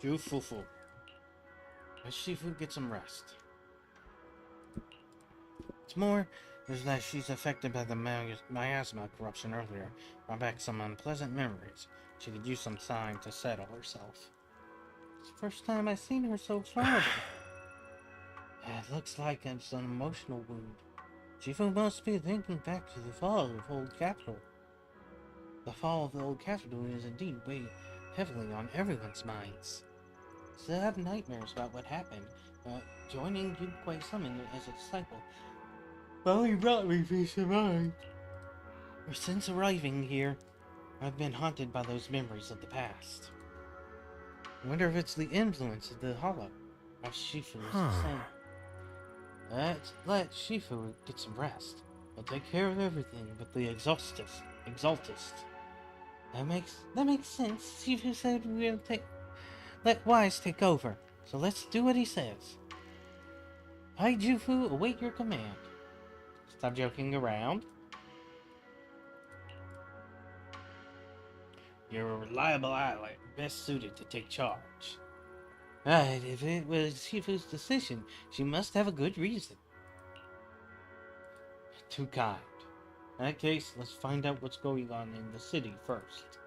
Jufufu. Let Shifu get some rest. What's more is that she's affected by the miasma corruption earlier. Brought back some unpleasant memories. She could use some time to settle herself. It's the first time I've seen her so horrible. It looks like it's an emotional wound. Shifu must be thinking back to the fall of Old Capital. The fall of the Old Capital is indeed weighed heavily on everyone's minds. Still have nightmares about what happened. Joining Yunquei Summon as a disciple only brought me peace of mind. Since arriving here, I've been haunted by those memories of the past. I wonder if it's the influence of the hollow. Or Shifu is the same. Let's let Shifu get some rest. I'll take care of everything but the exaltist. That makes sense. Shifu said we'll let Wise take over. So let's do what he says. Hi, Jufu, await your command. Stop joking around. You're a reliable ally, best suited to take charge. Right, if it was Shifu's decision, she must have a good reason. Too kind. In that case, let's find out what's going on in the city first.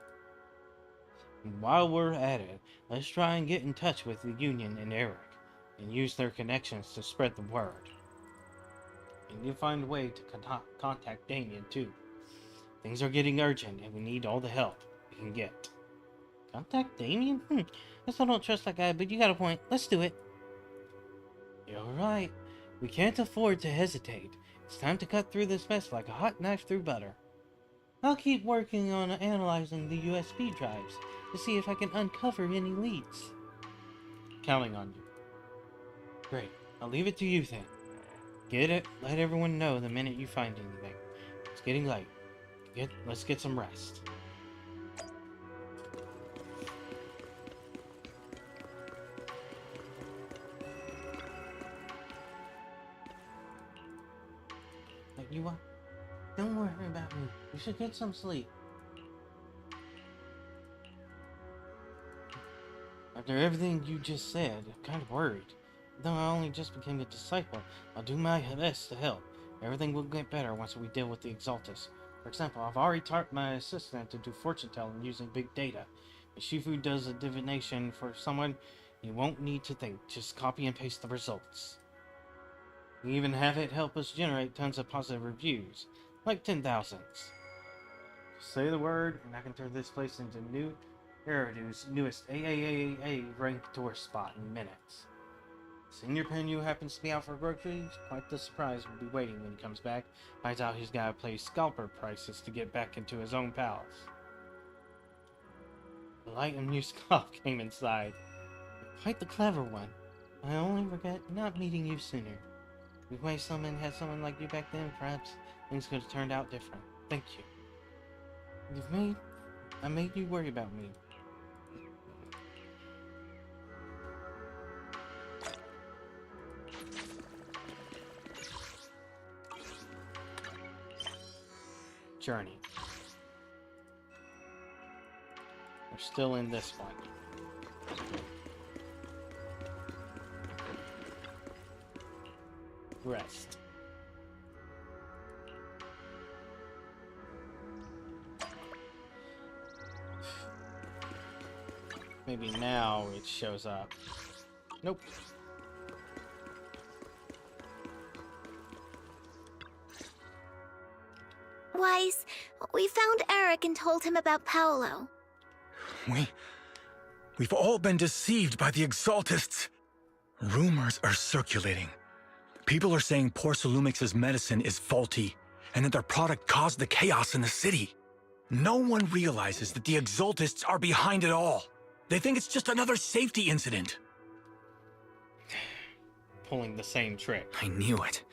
And while we're at it, let's try and get in touch with the Union and Eric, and use their connections to spread the word. And you'll find a way to contact Damien too. Things are getting urgent, and we need all the help we can get. Contact Damien? I still don't trust that guy, but you got a point. Let's do it. You're right. We can't afford to hesitate. It's time to cut through this mess like a hot knife through butter. I'll keep working on analyzing the USB drives to see if I can uncover any leads. Counting on you. Great. I'll leave it to you then. Let everyone know the minute you find anything. It's getting late. Let's get some rest. You what? Don't worry about me. You should get some sleep. After everything you just said, I'm kind of worried. Though I only just became a disciple, I'll do my best to help. Everything will get better once we deal with the Exaltus. For example, I've already taught my assistant to do fortune telling using big data. If Shifu does a divination for someone, you won't need to think. Just copy and paste the results. We even have it help us generate tons of positive reviews, like 10,000s. Just say the word, and I can turn this place into New Eridu's newest AAAA ranked tourist spot in minutes. Senior Penyu happens to be out for groceries. Quite the surprise will be waiting when he comes back. Finds out he's gotta pay scalper prices to get back into his own palace. A light amused cough came inside. Quite the clever one. I only regret not meeting you sooner. If my summon had someone like you back then, perhaps things could have turned out different. Thank you. I made you worry about me. Journey. We're still in this one. Rest. Maybe now it shows up. Nope. Wise, we found Eric and told him about Paolo. We've all been deceived by the Exaltists. Rumors are circulating. People are saying Porcelumix's medicine is faulty, and that their product caused the chaos in the city. No one realizes that the Exaltists are behind it all. They think it's just another safety incident. Pulling the same trick. I knew it.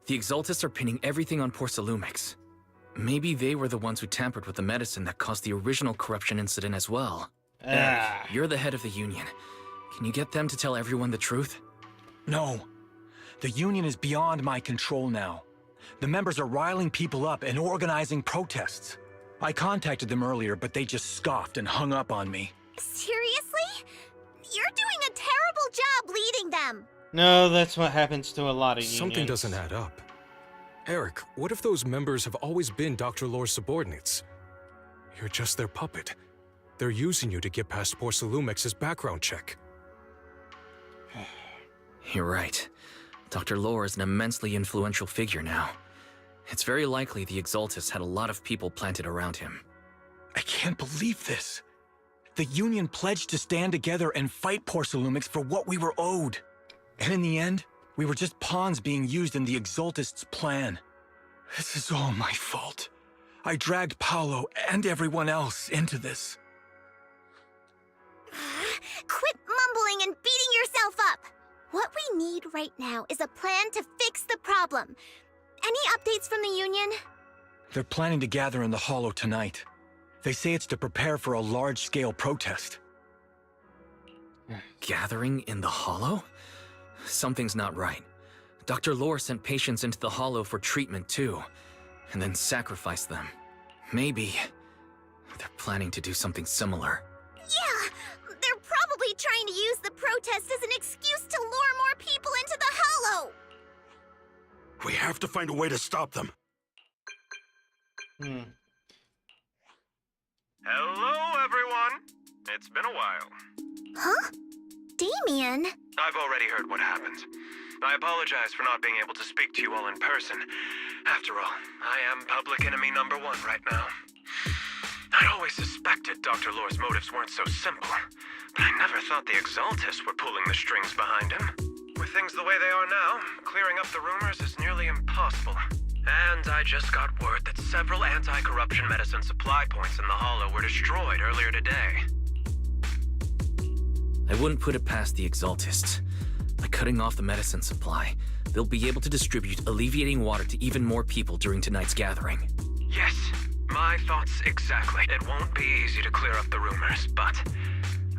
The Exaltists are pinning everything on Porcelumix. Maybe they were the ones who tampered with the medicine that caused the original corruption incident as well. Eric, you're the head of the Union. Can you get them to tell everyone the truth? No. The Union is beyond my control now. The members are riling people up and organizing protests. I contacted them earlier, but they just scoffed and hung up on me. Seriously? You're doing a terrible job leading them. No, that's what happens to a lot of unions. Something doesn't add up. Eric, what if those members have always been Dr. Lore's subordinates? You're just their puppet. They're using you to get past Porcelumex's background check. You're right. Dr. Lore is an immensely influential figure now. It's very likely the Exaltists had a lot of people planted around him. I can't believe this. The Union pledged to stand together and fight Porcelumex for what we were owed. And in the end, we were just pawns being used in the Exaltists' plan. This is all my fault. I dragged Paolo and everyone else into this. Quit mumbling and beating yourself up. What we need right now is a plan to fix the problem. Any updates from the Union? They're planning to gather in the Hollow tonight. They say it's to prepare for a large-scale protest. Gathering in the Hollow? Something's not right. Dr. Lore sent patients into the Hollow for treatment too, and then sacrificed them. Maybe they're planning to do something similar. Yeah, they're probably trying to use the protest as an excuse to lure more people into the Hollow. We have to find a way to stop them. Hello, everyone. It's been a while. Huh? Damien? I've already heard what happened. I apologize for not being able to speak to you all in person. After all, I am public enemy #1 right now. I'd always suspected Dr. Lore's motives weren't so simple, but I never thought the Exaltists were pulling the strings behind him. With things the way they are now, clearing up the rumors is nearly impossible. And I just got word that several anti-corruption medicine supply points in the Hollow were destroyed earlier today. I wouldn't put it past the Exaltists. By cutting off the medicine supply, they'll be able to distribute alleviating water to even more people during tonight's gathering. Yes, my thoughts exactly. It won't be easy to clear up the rumors, but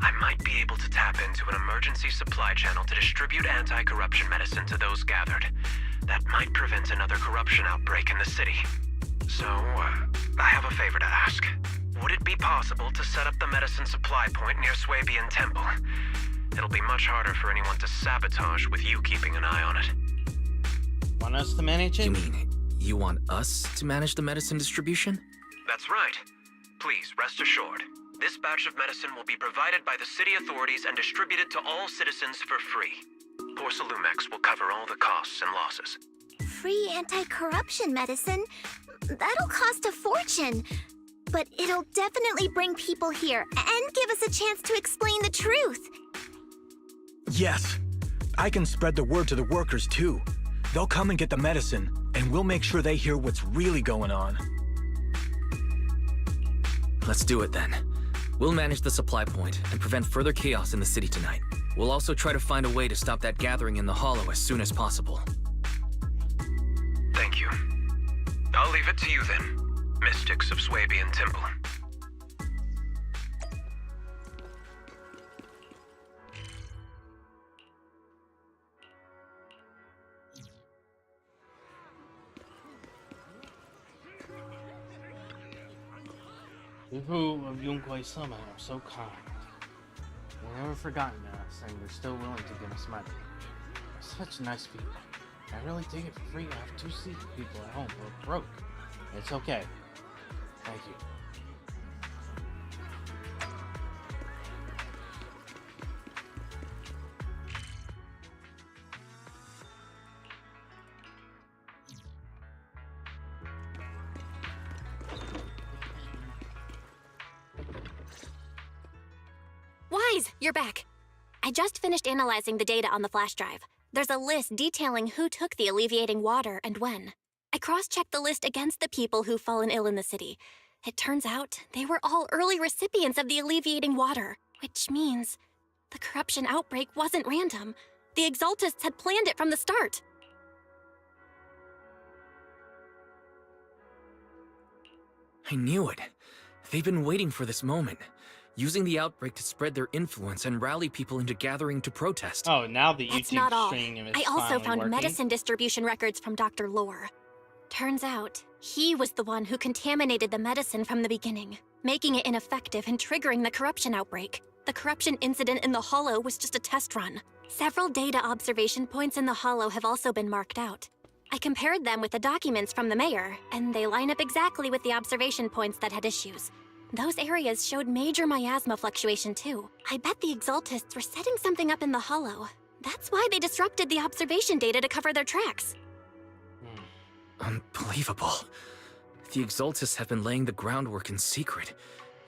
I might be able to tap into an emergency supply channel to distribute anti-corruption medicine to those gathered. That might prevent another corruption outbreak in the city. So, I have a favor to ask. Would it be possible to set up the medicine supply point near Swabian Temple? It'll be much harder for anyone to sabotage with you keeping an eye on it. Want us to manage it? You mean, you want us to manage the medicine distribution? That's right. Please, rest assured. This batch of medicine will be provided by the city authorities and distributed to all citizens for free. Porcelumex will cover all the costs and losses. Free anti-corruption medicine? That'll cost a fortune. But it'll definitely bring people here and give us a chance to explain the truth. Yes, I can spread the word to the workers too. They'll come and get the medicine, and we'll make sure they hear what's really going on. Let's do it then. We'll manage the supply point and prevent further chaos in the city tonight. We'll also try to find a way to stop that gathering in the Hollow as soon as possible. Thank you. I'll leave it to you then, mystics of Swabian Temple. People of Yunquai Summit are so kind. They've never forgotten us, and they're still willing to give us money. They're such nice people. I really take it for free to have 2 seated people at home who are broke. It's okay. Thank you. Wise, you're back. I just finished analyzing the data on the flash drive. There's a list detailing who took the alleviating water and when. I cross-checked the list against the people who've fallen ill in the city. It turns out they were all early recipients of the alleviating water, which means the corruption outbreak wasn't random. The Exaltists had planned it from the start. I knew it. They've been waiting for this moment, using the outbreak to spread their influence and rally people into gathering to protest. Oh, now the That's YouTube not all. stream is I also finally found working. medicine distribution records from Dr. Lore. Turns out, he was the one who contaminated the medicine from the beginning, making it ineffective and triggering the corruption outbreak. The corruption incident in the Hollow was just a test run. Several data observation points in the Hollow have also been marked out. I compared them with the documents from the mayor, and they line up exactly with the observation points that had issues. Those areas showed major miasma fluctuation too. I bet the Exaltists were setting something up in the Hollow. That's why they disrupted the observation data to cover their tracks. Unbelievable. The Exaltists have been laying the groundwork in secret,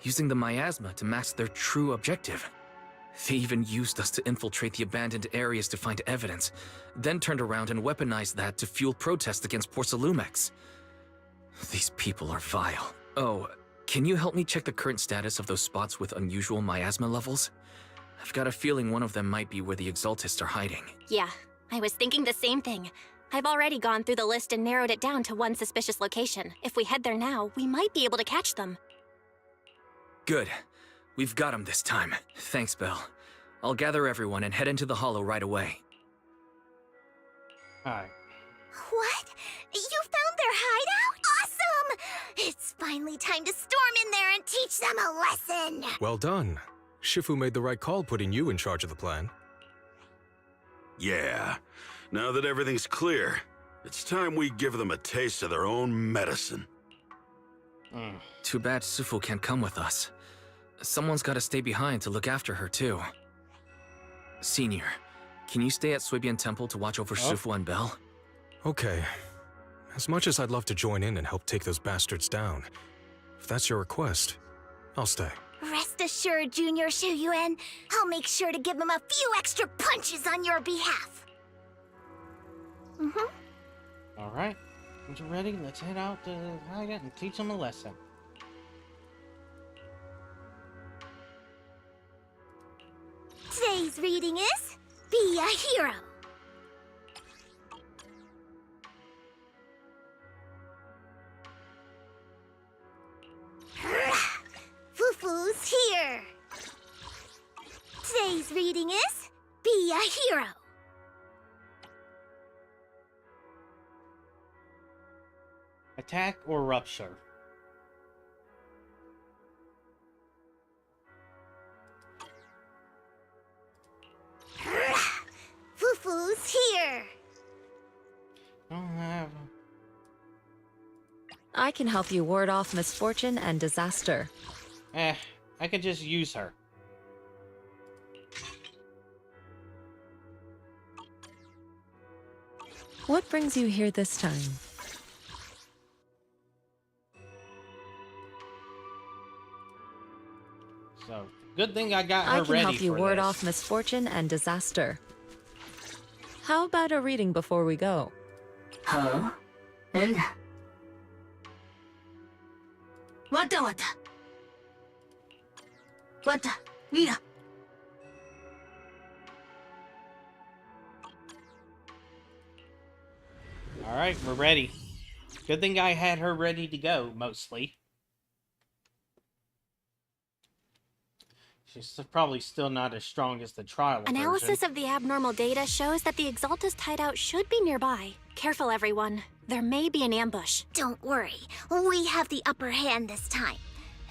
using the miasma to mask their true objective. They even used us to infiltrate the abandoned areas to find evidence, then turned around and weaponized that to fuel protests against Porcelumex. These people are vile. Oh, can you help me check the current status of those spots with unusual miasma levels? I've got a feeling one of them might be where the Exaltists are hiding. Yeah, I was thinking the same thing. I've already gone through the list and narrowed it down to one suspicious location. If we head there now, we might be able to catch them. Good. We've got them this time. Thanks, Belle. I'll gather everyone and head into the Hollow right away. Alright. What? You found their hideout? Awesome! It's finally time to storm in there and teach them a lesson! Well done. Shifu made the right call putting you in charge of the plan. Yeah. Now that everything's clear, it's time we give them a taste of their own medicine. Too bad Sufu can't come with us. Someone's gotta stay behind to look after her, too. Senior, can you stay at Suibian Temple to watch over Sufu and Belle? Okay. As much as I'd love to join in and help take those bastards down, if that's your request, I'll stay. Rest assured, Junior Shuyuan, I'll make sure to give them a few extra punches on your behalf. Alright. Once you're ready, let's head out to the hideout and teach them a lesson. Today's reading is Be a Hero. Fufu's here. Today's reading is Be a Hero. Attack or rupture? Fufu's here. I can help you ward off misfortune and disaster. I could just use her. What brings you here this time? So, good thing I got her I ready for can help you ward this. off misfortune and disaster. How about a reading before we go? Huh? And? Wata. Mira. Alright, we're ready. Good thing I had her ready to go, mostly. She's probably still not as strong as the trial Analysis version. of the abnormal data shows that the Exaltist hideout should be nearby. Careful, everyone. There may be an ambush. Don't worry, we have the upper hand this time.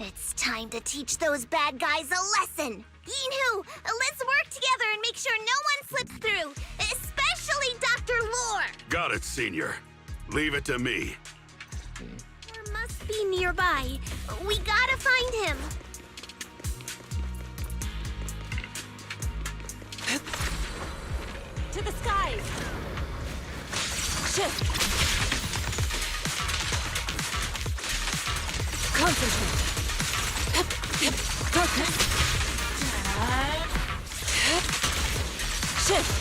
It's time to teach those bad guys a lesson. Yinhu, let's work together and make sure no one slips through, especially Dr. Lore. Got it, Senior. Leave it to me. Lore must be nearby. We gotta find him. To the skies! Shift! Concentrate! Focus! Shift!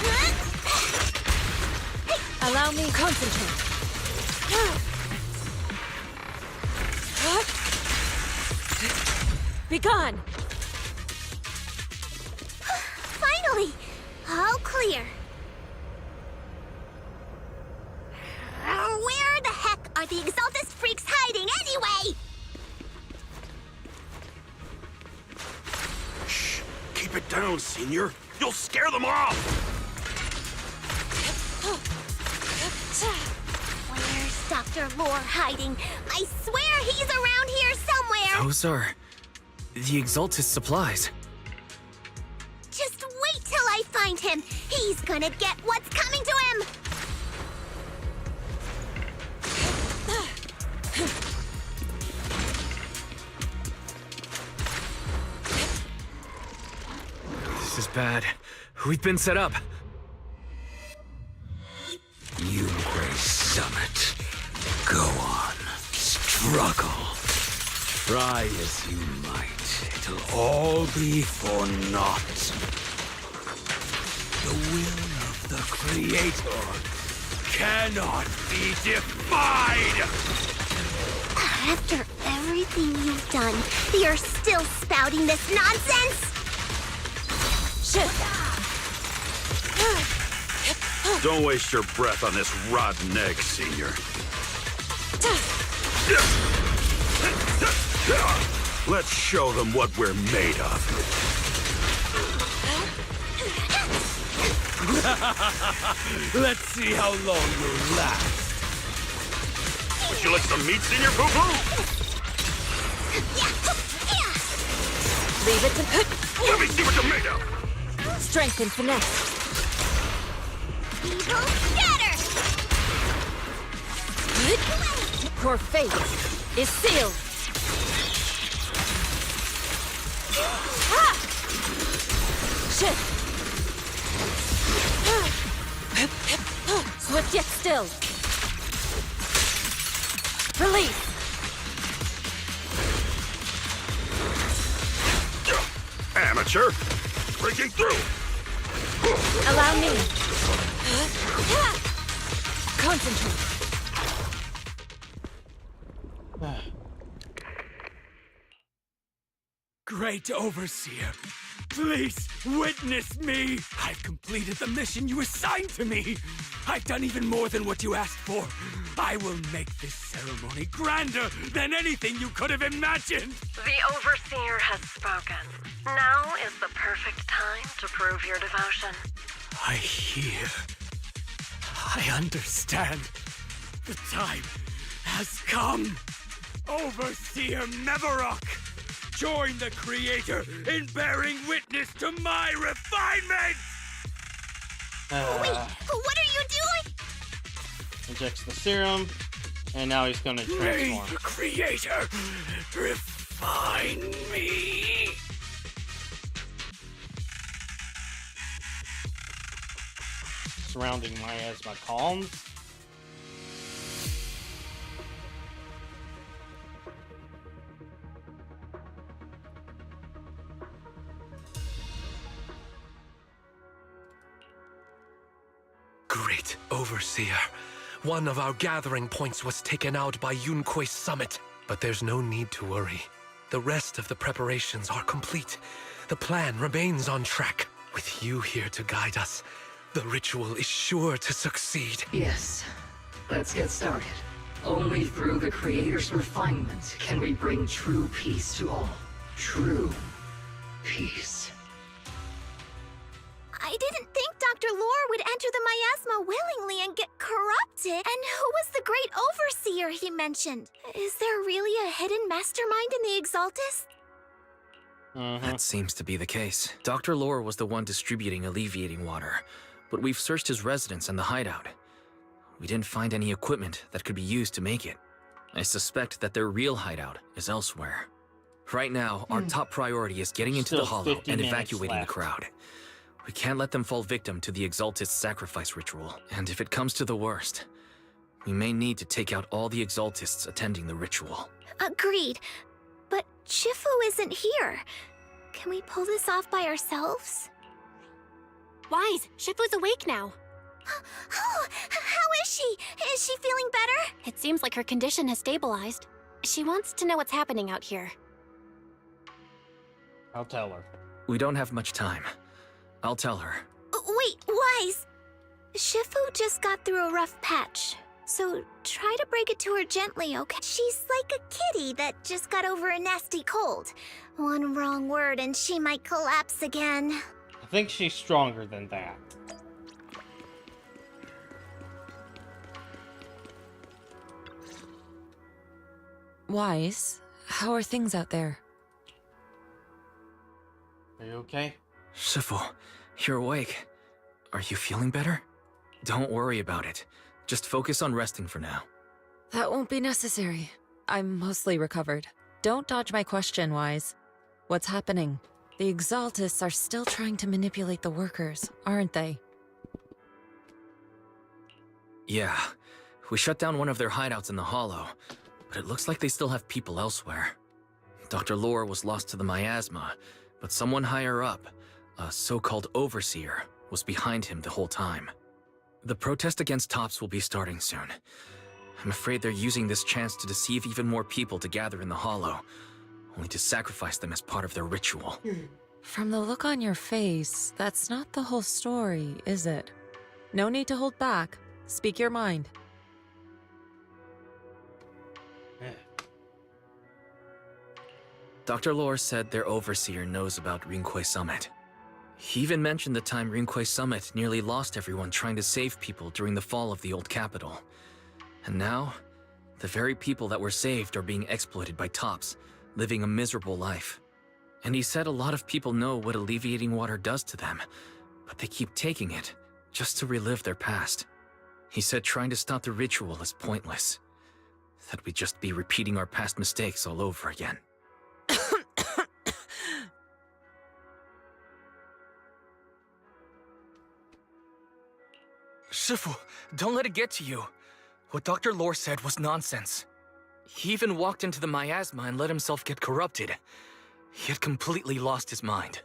Break! Allow me concentrate. Be gone. Finally, all clear. Where the heck are the Exaltist freaks hiding anyway? Shh. Keep it down, Senior. You'll scare them off! Where's Dr. Lore hiding? I swear he's around here somewhere! Those are the Exaltist supplies. Just wait till I find him! He's gonna get what's coming to him! This is bad. We've been set up. Yunquay Summit. Go on. Struggle. Try as you might. It'll all be for naught. The will of the Creator cannot be defied! After everything you've done, you're still spouting this nonsense? Don't waste your breath on this rotten egg, Senior. Let's show them what we're made of. Let's see how long you'll last. Would you like some meat, Senior Poo-Poo? Leave it to Let me see what you're made of. strength and finesse. Evil scatter! Your fate is sealed. Shift. Swift yet still. Release. Amateur! Breaking through! Allow me. Concentrate. Great Overseer, please witness me! I've completed the mission you assigned to me! I've done even more than what you asked for. I will make this ceremony grander than anything you could have imagined! The Overseer has spoken. Now is the perfect time to prove your devotion. I hear. I understand. The time has come. Overseer Mevarok, join the Creator in bearing witness to my refinement! Wait, what are you doing? Injects the serum, and now he's gonna May transform. the Creator refine me! Surrounding miasma columns. Great Overseer. One of our gathering points was taken out by Yunquay Summit. But there's no need to worry. The rest of the preparations are complete. The plan remains on track. With you here to guide us, the ritual is sure to succeed. Yes. Let's get started. Only through the Creator's refinement can we bring true peace to all. True peace. I didn't think Dr. Lore would enter the miasma willingly and get corrupted. And who was the great overseer he mentioned? Is there really a hidden mastermind in the Exaltist? That seems to be the case. Dr. Lore was the one distributing alleviating water, but we've searched his residence and the hideout. We didn't find any equipment that could be used to make it. I suspect that their real hideout is elsewhere. Right now, our top priority is getting into the Still hollow 50 and minutes evacuating left. the crowd. We can't let them fall victim to the Exaltist sacrifice ritual, and if it comes to the worst, we may need to take out all the Exaltists attending the ritual. Agreed. But Shifu isn't here. Can we pull this off by ourselves? Wise, Shifu's awake now. Oh, how is she? Is she feeling better? It seems like her condition has stabilized. She wants to know what's happening out here. I'll tell her. We don't have much time. I'll tell her. Wait, Wise. Shifu just got through a rough patch. So try to break it to her gently, okay? She's like a kitty that just got over a nasty cold. One wrong word and she might collapse again. I think she's stronger than that. Wise, how are things out there? Are you okay? Shifu, you're awake. Are you feeling better? Don't worry about it. Just focus on resting for now. That won't be necessary. I'm mostly recovered. Don't dodge my question, Wise. What's happening? The Exaltists are still trying to manipulate the workers, aren't they? Yeah. We shut down one of their hideouts in the Hollow, but it looks like they still have people elsewhere. Dr. Lore was lost to the miasma, but someone higher up, a so-called overseer, was behind him the whole time. The protest against Tops will be starting soon. I'm afraid they're using this chance to deceive even more people to gather in the Hollow, only to sacrifice them as part of their ritual. From the look on your face, that's not the whole story, is it? No need to hold back. Speak your mind. Dr. Lore said their overseer knows about Rinqué Summit. He even mentioned the time Rinqué Summit nearly lost everyone trying to save people during the fall of the old capital. And now, the very people that were saved are being exploited by Tops, living a miserable life. And he said a lot of people know what alleviating water does to them, but they keep taking it just to relive their past. He said trying to stop the ritual is pointless, that we'd just be repeating our past mistakes all over again. Shifu, don't let it get to you. What Dr. Lore said was nonsense. He even walked into the miasma and let himself get corrupted. He had completely lost his mind.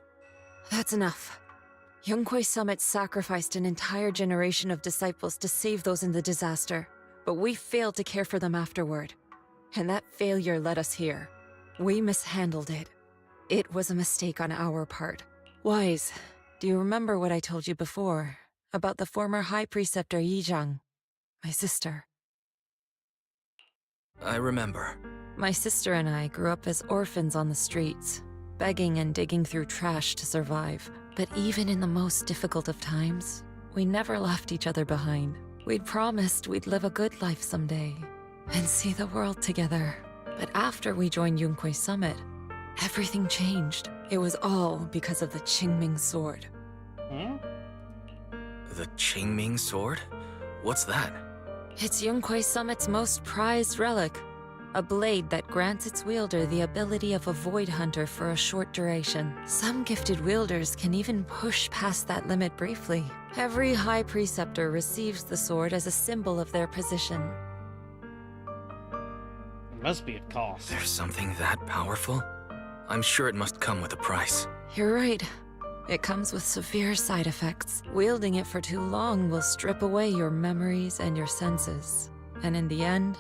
That's enough. Rinqué Summit sacrificed an entire generation of disciples to save those in the disaster, but we failed to care for them afterward. And that failure led us here. We mishandled it. It was a mistake on our part. Wise, do you remember what I told you before about the former High Preceptor Yizhang, my sister? I remember. My sister and I grew up as orphans on the streets, begging and digging through trash to survive. But even in the most difficult of times, we never left each other behind. We'd promised we'd live a good life someday and see the world together. But after we joined Rinqué Summit, everything changed. It was all because of the Qingming sword. The Qingming sword? What's that? It's Rinqué Summit's most prized relic. A blade that grants its wielder the ability of a void hunter for a short duration. Some gifted wielders can even push past that limit briefly. Every High Preceptor receives the sword as a symbol of their position. It must be a cost. There's something that powerful? I'm sure it must come with a price. You're right. It comes with severe side effects. Wielding it for too long will strip away your memories and your senses. And in the end,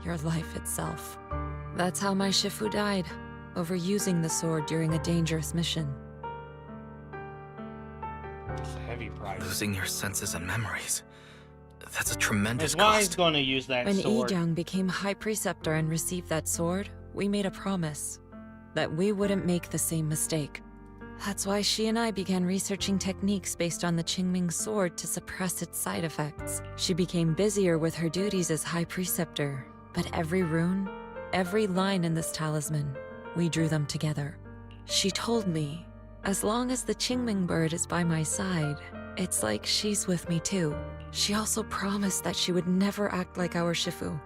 your life itself. That's how my Shifu died, overusing the sword during a dangerous mission. It's a heavy price. Losing your senses and memories. That's a tremendous Why cost. is going to use that When sword? Yizhang became High Preceptor and received that sword, we made a promise that we wouldn't make the same mistake. That's why she and I began researching techniques based on the Qingming sword to suppress its side effects. She became busier with her duties as High Preceptor, but every rune, every line in this talisman, we drew them together. She told me, as long as the Qingming bird is by my side, it's like she's with me too. She also promised that she would never act like our Shifu.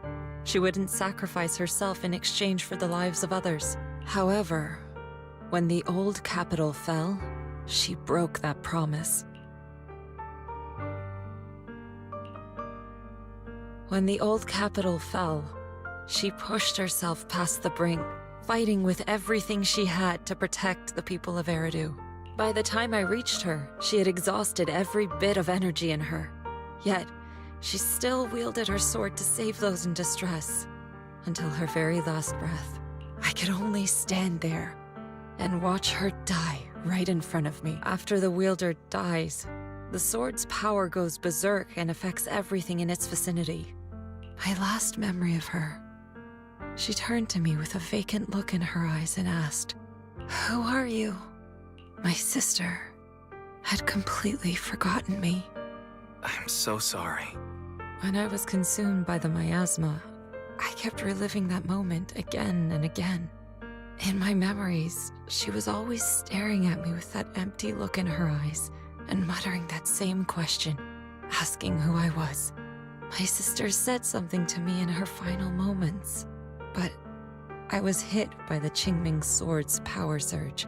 She wouldn't sacrifice herself in exchange for the lives of others. However, when the old capital fell, she broke that promise. When the old capital fell, she pushed herself past the brink, fighting with everything she had to protect the people of Eridu. By the time I reached her, she had exhausted every bit of energy in her. Yet, she still wielded her sword to save those in distress, until her very last breath. I could only stand there and watch her die right in front of me. After the wielder dies, the sword's power goes berserk and affects everything in its vicinity. My last memory of her, she turned to me with a vacant look in her eyes and asked, "Who are you?" "My sister. had completely forgotten me. I'm so sorry. When I was consumed by the miasma, I kept reliving that moment again and again. In my memories, she was always staring at me with that empty look in her eyes and muttering that same question, asking who I was. My sister said something to me in her final moments, but I was hit by the Qingming sword's power surge.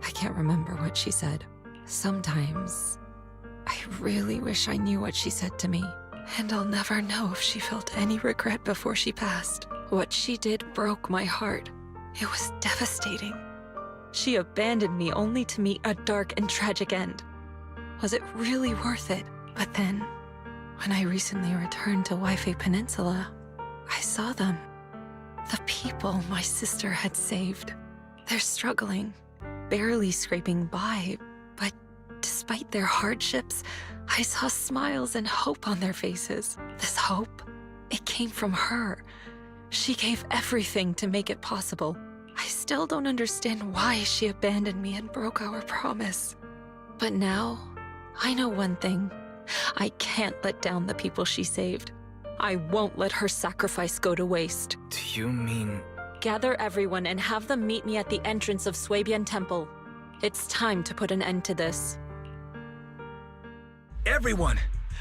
I can't remember what she said. Sometimes, I really wish I knew what she said to me, and I'll never know if she felt any regret before she passed. What she did broke my heart. It was devastating. She abandoned me only to meet a dark and tragic end. Was it really worth it? But then, when I recently returned to Waifei Peninsula, I saw them. The people my sister had saved. They're struggling, barely scraping by, but despite their hardships, I saw smiles and hope on their faces. This hope, it came from her. She gave everything to make it possible. I still don't understand why she abandoned me and broke our promise. But now, I know one thing. I can't let down the people she saved. I won't let her sacrifice go to waste. Do you mean... Gather everyone and have them meet me at the entrance of Suibian Temple. It's time to put an end to this. Everyone!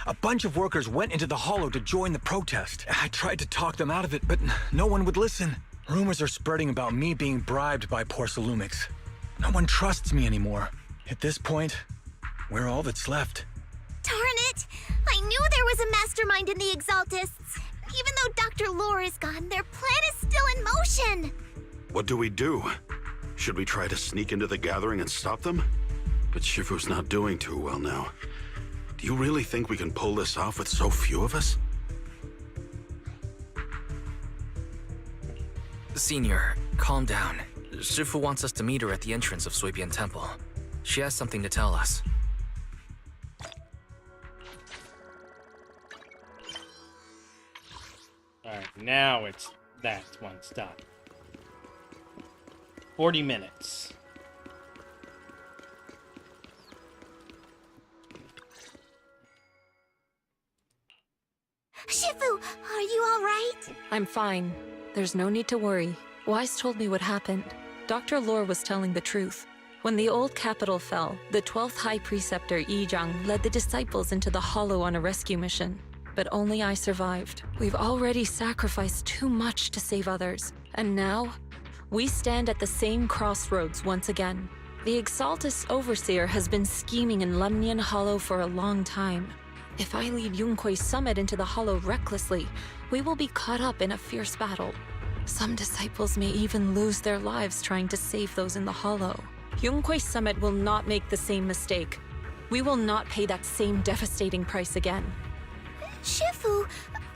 A bunch of workers went into the hollow to join the protest. I tried to talk them out of it, but no one would listen. Rumors are spreading about me being bribed by Porcelumix. No one trusts me anymore. At this point, we're all that's left. Darn it! I knew there was a mastermind in the Exaltists. Even though Dr. Lore is gone, their plan is still in motion. What do we do? Should we try to sneak into the gathering and stop them? But Shifu's not doing too well now. Do you really think we can pull this off with so few of us? Senior, calm down. Shifu wants us to meet her at the entrance of Suibian Temple. She has something to tell us. Alright, now it's that one stop. 40 minutes. Shifu, are you all right? I'm fine. There's no need to worry. Wise told me what happened. Dr. Lore was telling the truth. When the old capital fell, the 12th High Preceptor Yi Zhang led the disciples into the Hollow on a rescue mission. But only I survived. We've already sacrificed too much to save others. And now, we stand at the same crossroads once again. The Exaltus Overseer has been scheming in Lemnian Hollow for a long time. If I lead Yunkui's summit into the Hollow recklessly, we will be caught up in a fierce battle. Some disciples may even lose their lives trying to save those in the Hollow. Yunkui's summit will not make the same mistake. We will not pay that same devastating price again. Shifu,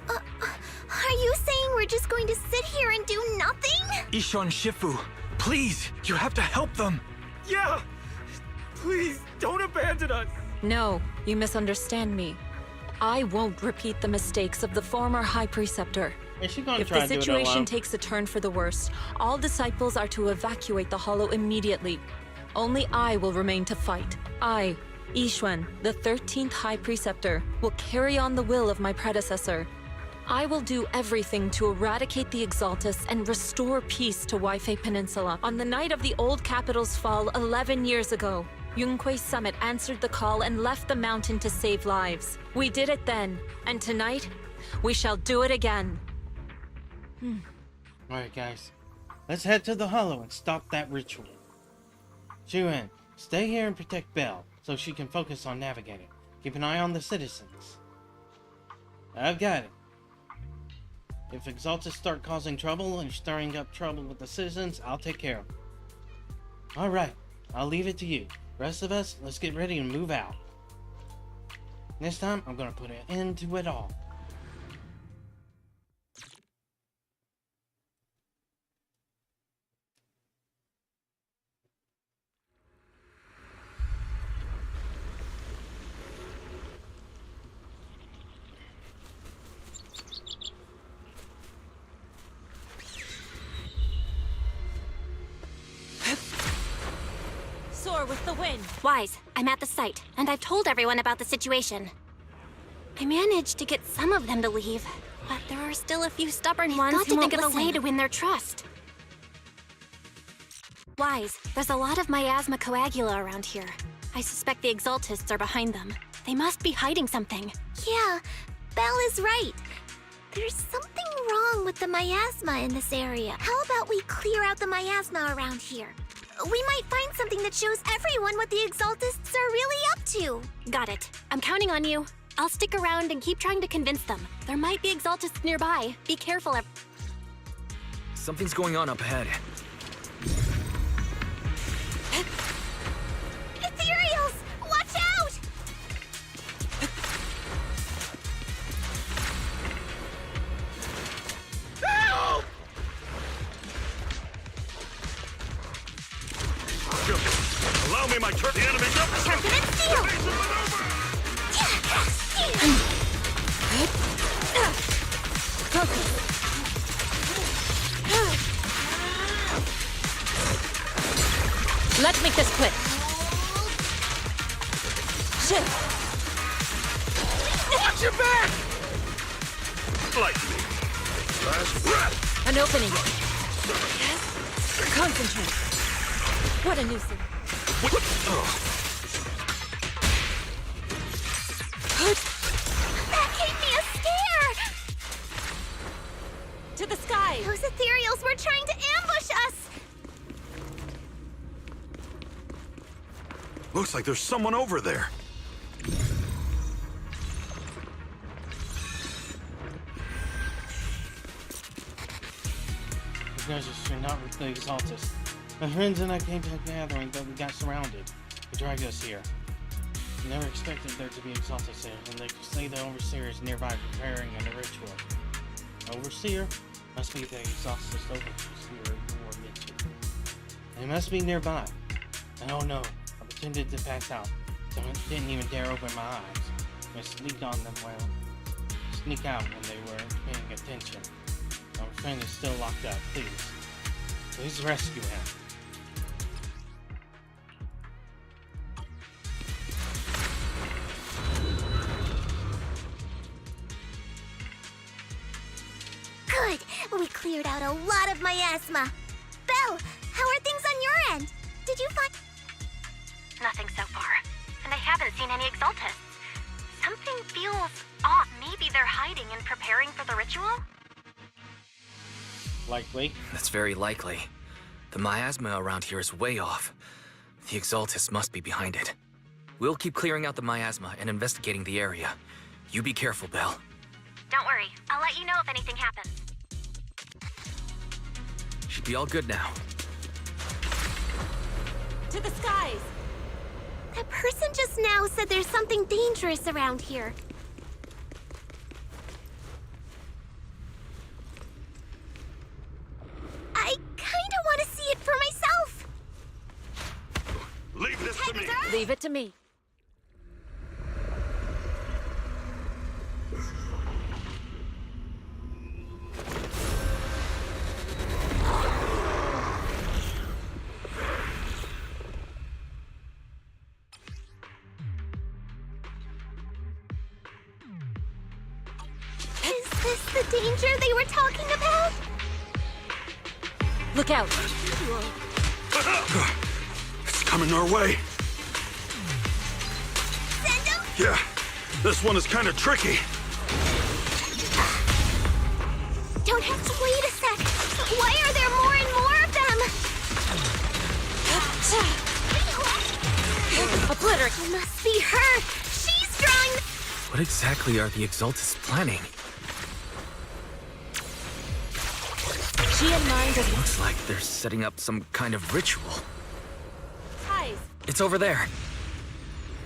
are you saying we're just going to sit here and do nothing? Ishan Shifu, please, you have to help them. Yeah! Please, don't abandon us! No, you misunderstand me. I won't repeat the mistakes of the former High Preceptor. Is she gonna If try the to do it situation alone? takes a turn for the worst, all disciples are to evacuate the Hollow immediately. Only I will remain to fight. I, Yixuan, the 13th High Preceptor, will carry on the will of my predecessor. I will do everything to eradicate the Exaltus and restore peace to Waifei Peninsula. On the night of the old capital's fall 11 years ago, Yunkui's summit answered the call and left the mountain to save lives. We did it then, and tonight, we shall do it again. Alright, guys. Let's head to the Hollow and stop that ritual. Xuan, stay here and protect Belle, so she can focus on navigating. Keep an eye on the citizens. I've got it. If Exaltus start causing trouble and stirring up trouble with the citizens, I'll take care of them. Alright, I'll leave it to you. Rest of us, let's get ready and move out. This time, I'm gonna put an end to it all. soar with the wind. Wise, I'm at the site, and I've told everyone about the situation. I managed to get some of them to leave, but there are still a few stubborn ones who won't listen. Think of a way to win their trust. Wise, there's a lot of miasma coagula around here. I suspect the Exaltists are behind them. They must be hiding something. Yeah, Belle is right. There's something wrong with the miasma in this area. How about we clear out the miasma around here? We might find something that shows everyone what the Exaltists are really up to. Got it. I'm counting on you. I'll stick around and keep trying to convince them. There might be Exaltists nearby. Be careful. Something's going on up ahead. Ethereals! Watch out! Help! Allow me my turn. The enemy jump. Turbulent steel! Let's make this quick. Shit! Watch your back! Like me. Last breath. An opening. Concentrate. What a nuisance. That gave me a scare! To the sky! Those ethereals were trying to ambush us! Looks like there's someone over there. You guys are not with the Exaltists. My friends and I came to a gathering, but we got surrounded. They dragged us here. We never expected there to be Exaltists there, and they say the Overseer is nearby preparing a ritual. Overseer? Must be the Exaltist Overseer you were mentioned. They must be nearby. I don't know. I pretended to pass out. So I didn't even dare open my eyes. I sneaked on them sneak out when they were paying attention. Our friend is still locked up, please. Please rescue him. Good! We cleared out a lot of miasma. Belle, how are things on your end? Did you find... Nothing so far. And I haven't seen any Exaltists. Something feels off. Maybe they're hiding and preparing for the ritual? Likely. That's very likely. The miasma around here is way off. The Exaltists must be behind it. We'll keep clearing out the miasma and investigating the area. You be careful, Belle. Don't worry. I'll let you know if anything happens. Should be all good now. To the skies! That person just now said there's something dangerous around here. I kinda want to see it for myself. Leave this to me. Leave it to me. Is this the danger they were talking about? Look out! It's coming our way. Send them? Yeah, this one is kind of tricky. Don't have to wait a sec. Why are there more and more of them? Obliterate! It must be her. She's drawing. What exactly are the Exaltists planning? She and mine does. Looks like they're setting up some kind of ritual. Eyes! It's over there.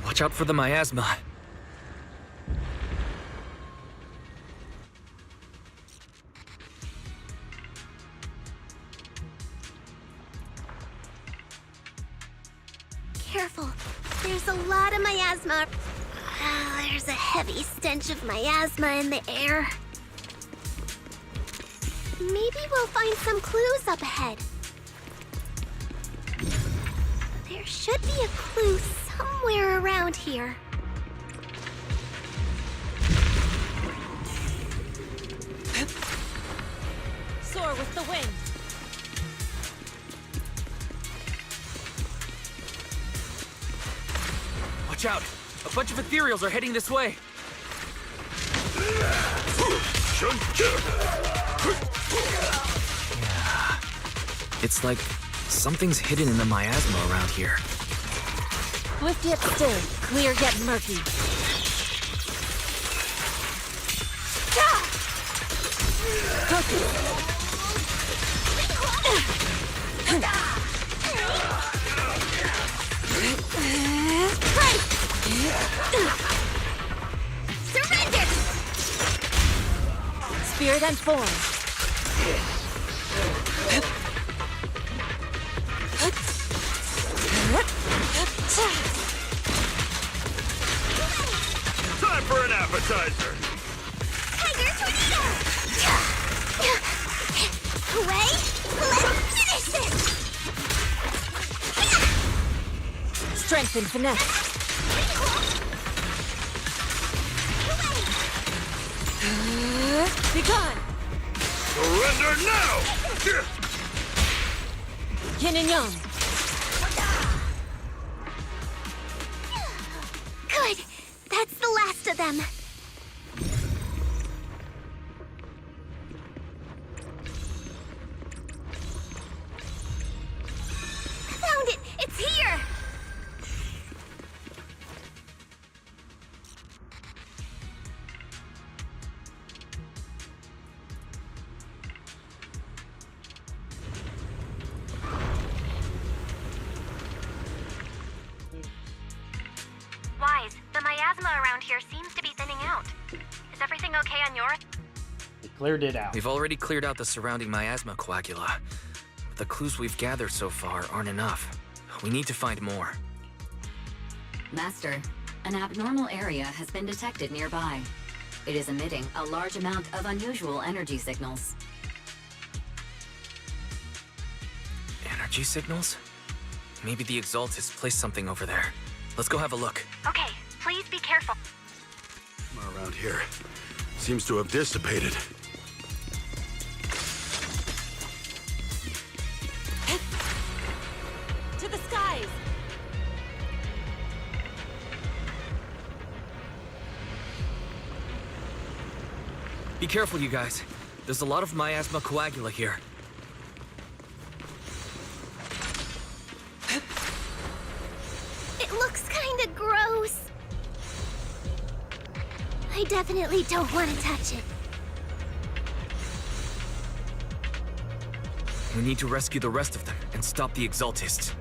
Watch out for the miasma. Careful. There's a lot of miasma. There's a heavy stench of miasma in the air. Maybe we'll find some clues up ahead. There should be a clue somewhere around here. Soar with the wind. Watch out! A bunch of ethereals are heading this way! It's like something's hidden in the miasma around here. Swift yet still, clear yet murky. Surrender! Spirit and form. Time for an appetizer! Tiger tornado! Away! Let's finish this! Strength and finesse. Be gone! Surrender now! Yin and yang. Good! That's the last of them. Found it! It's here! Wise, the miasma around here seems to be thinning out. Is everything okay on your... They cleared it out. We've already cleared out the surrounding miasma coagula. But the clues we've gathered so far aren't enough. We need to find more. Master, an abnormal area has been detected nearby. It is emitting a large amount of unusual energy signals. Energy signals? Maybe the Exaltists placed something over there. Let's go have a look. Okay, please be careful. Around here seems to have dissipated. To the skies! Be careful, you guys. There's a lot of miasma coagula here. It looks kinda gross. I definitely don't want to touch it. We need to rescue the rest of them and stop the Exaltists.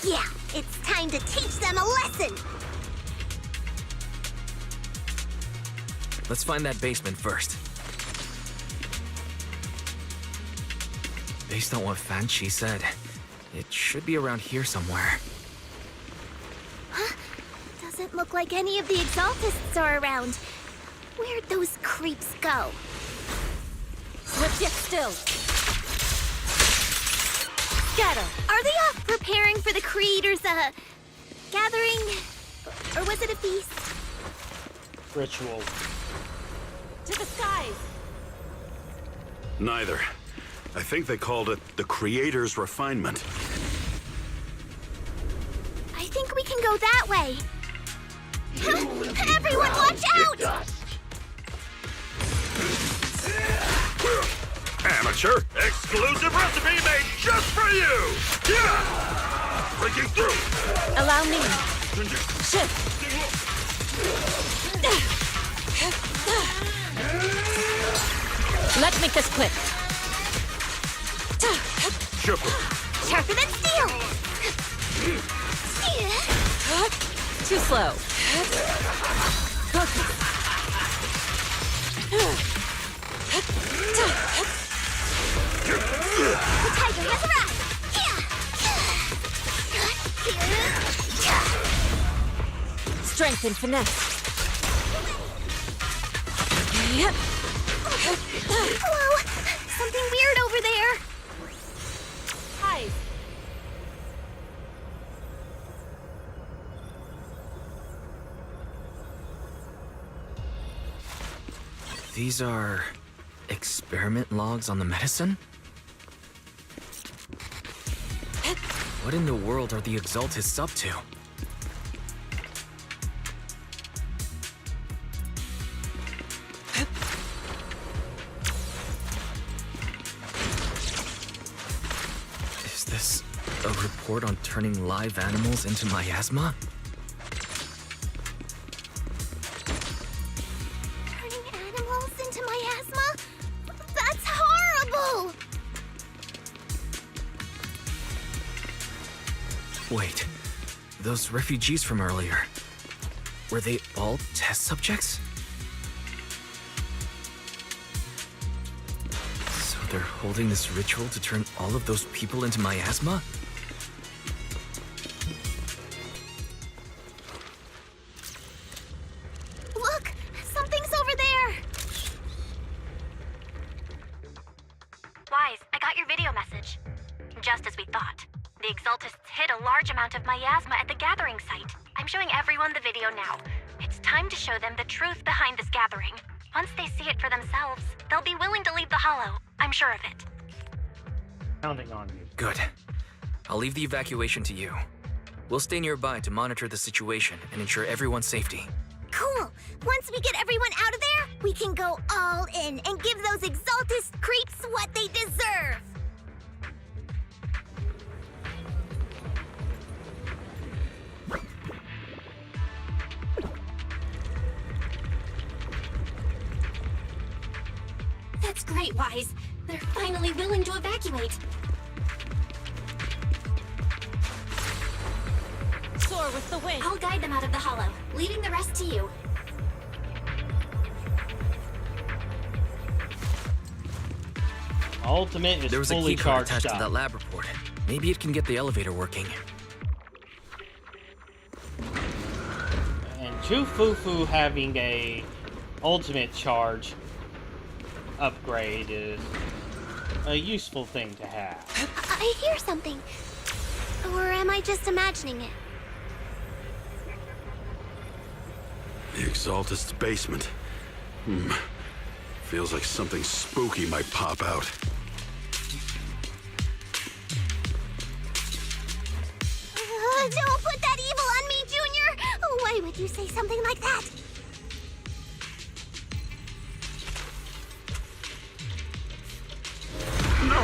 Yeah, it's time to teach them a lesson! Let's find that basement first. Based on what Fan Chi said, it should be around here somewhere. Huh? Doesn't look like any of the Exaltists are around. Where'd those creeps go? Swift yet still. Scatter. Are they off preparing for the Creator's, gathering? Or was it a feast? Ritual. To the skies! Neither. I think they called it the Creator's Refinement. I think we can go that way. Everyone watch out! Amateur! Exclusive recipe made just for you! Yeah! Breaking through! Allow me. Shift. Let's make this quick. Sharper than steel! Too slow. The tiger has arrived! Strength and finesse. Yep. Whoa! Something getting weird over there. Hi. These are experiment logs on the medicine? What in the world are the Exaltists up to? Is this a report on turning live animals into miasma? Turning animals into miasma? That's horrible! Wait, those refugees from earlier, were they all test subjects? So they're holding this ritual to turn all of those people into miasma? Look! Something's over there! Wise, I got your video message. Just as we thought. The Exaltists hid a large amount of miasma at the gathering site. I'm showing everyone the video now. It's time to show them the truth behind this gathering. Once they see it for themselves, they'll be willing to leave the Hollow. I'm sure of it. Counting on you. Good. I'll leave the evacuation to you. We'll stay nearby to monitor the situation and ensure everyone's safety. Cool! Once we get everyone out of there, we can go all in and give those Exaltist creeps what they deserve! That's great, Wise. They're finally willing to evacuate. Soar with the wind. I'll guide them out of the Hollow, leaving the rest to you. Ultimate is There was a fully key card charged attached to up. that lab report. Maybe it can get the elevator working. And Chufufu having a ultimate charge upgrade is a useful thing to have. I hear something. Or am I just imagining it? The Exaltist's basement. Feels like something spooky might pop out. Don't put that evil on me, Junior! Why would you say something like that?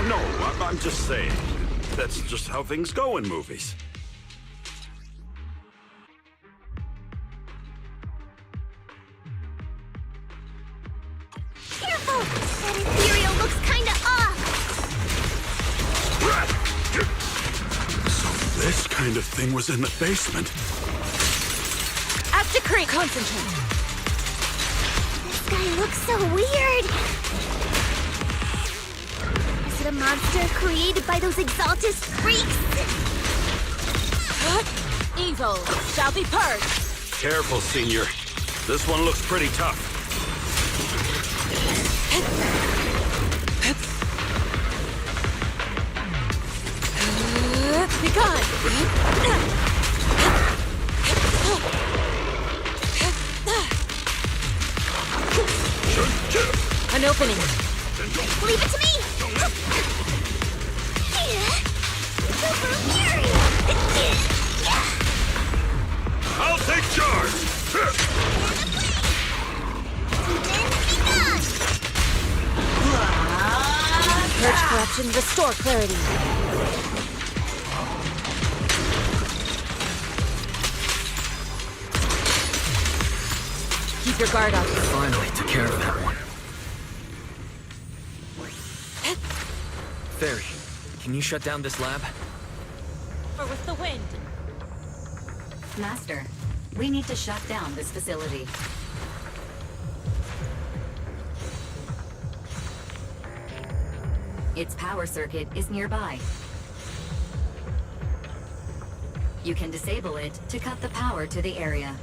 No, I'm just saying. That's just how things go in movies. Careful! That Ethereal looks kinda off! So this kind of thing was in the basement. Abdicrete! Concentrate! This guy looks so weird! Is it a monster created by those Exaltist freaks? Evil shall be purged! Careful, Senior. This one looks pretty tough. Be gone! An opening. Leave it to me! I'll take charge! Purge corruption, restore clarity. Keep your guard up. Finally took care of that one. Fairy, can you shut down this lab? Or with the wind. Master, we need to shut down this facility. Its power circuit is nearby. You can disable it to cut the power to the area.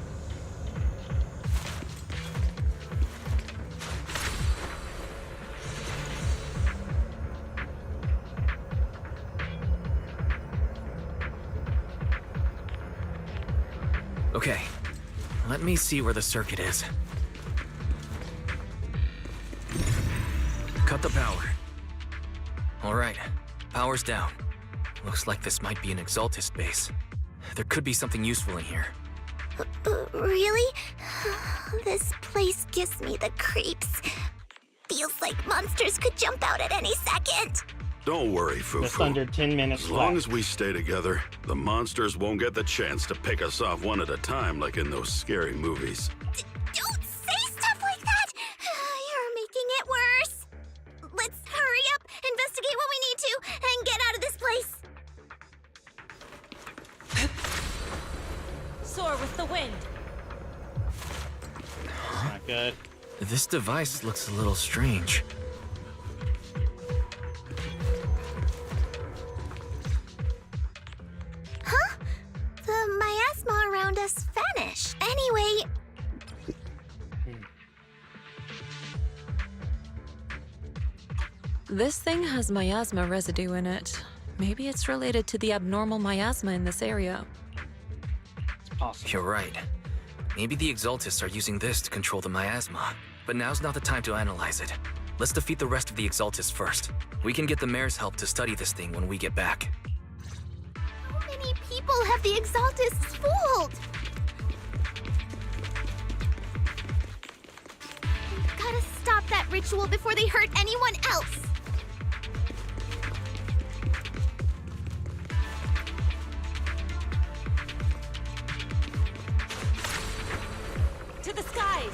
Okay, let me see where the circuit is. Cut the power. Alright, power's down. Looks like this might be an Exaltist base. There could be something useful in here. Really? This place gives me the creeps. Feels like monsters could jump out at any second. Don't worry, Fufu. Just under 10 minutes As left. long as we stay together, the monsters won't get the chance to pick us off one at a time like in those scary movies. Don't say stuff like that! You're making it worse. Let's hurry up, investigate what we need to, and get out of this place. Soar with the wind. Not good. This device looks a little strange. Huh? The miasma around us vanished. Anyway, This thing has miasma residue in it. Maybe it's related to the abnormal miasma in this area. It's possible. You're right. Maybe the Exaltists are using this to control the miasma. But now's not the time to analyze it. Let's defeat the rest of the Exaltists first. We can get the mayor's help to study this thing when we get back. how many people have the Exaltists fooled? We've gotta stop that ritual before they hurt anyone else. To the skies!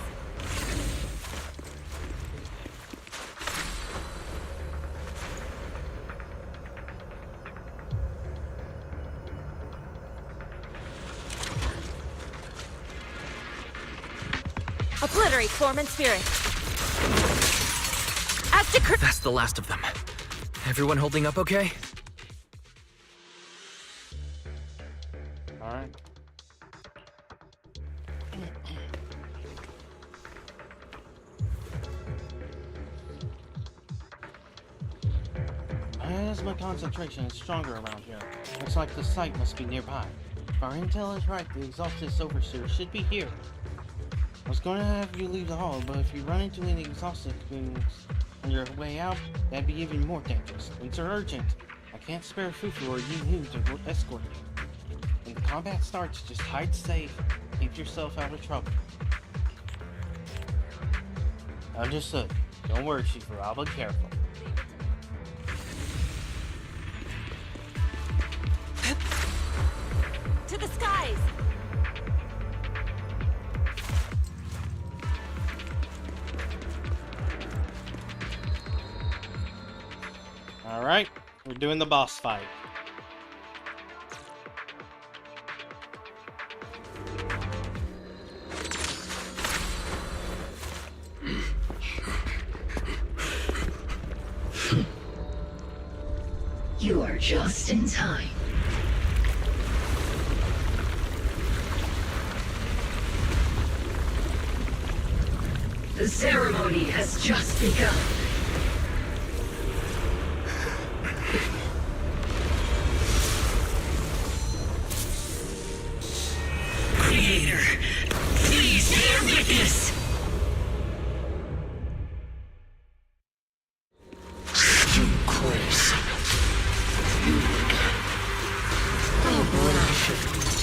Obliterate form and spirit. That's the last of them. Everyone holding up okay? Alright. Miasma concentration is stronger around here. Looks like the site must be nearby. If our intel is right, the Exaltist Overseer should be here. I was going to have you leave the hall, but if you run into any Exaltist beings on your way out, that'd be even more dangerous. Things are urgent. I can't spare Fufu or Yu to escort you. When the combat starts, just hide safe. Keep yourself out of trouble. Understood. Don't worry, Shifu. I'll be careful. To the skies! Alright, we're doing the boss fight. You are just in time. The ceremony has just begun. Creator, please bear witness.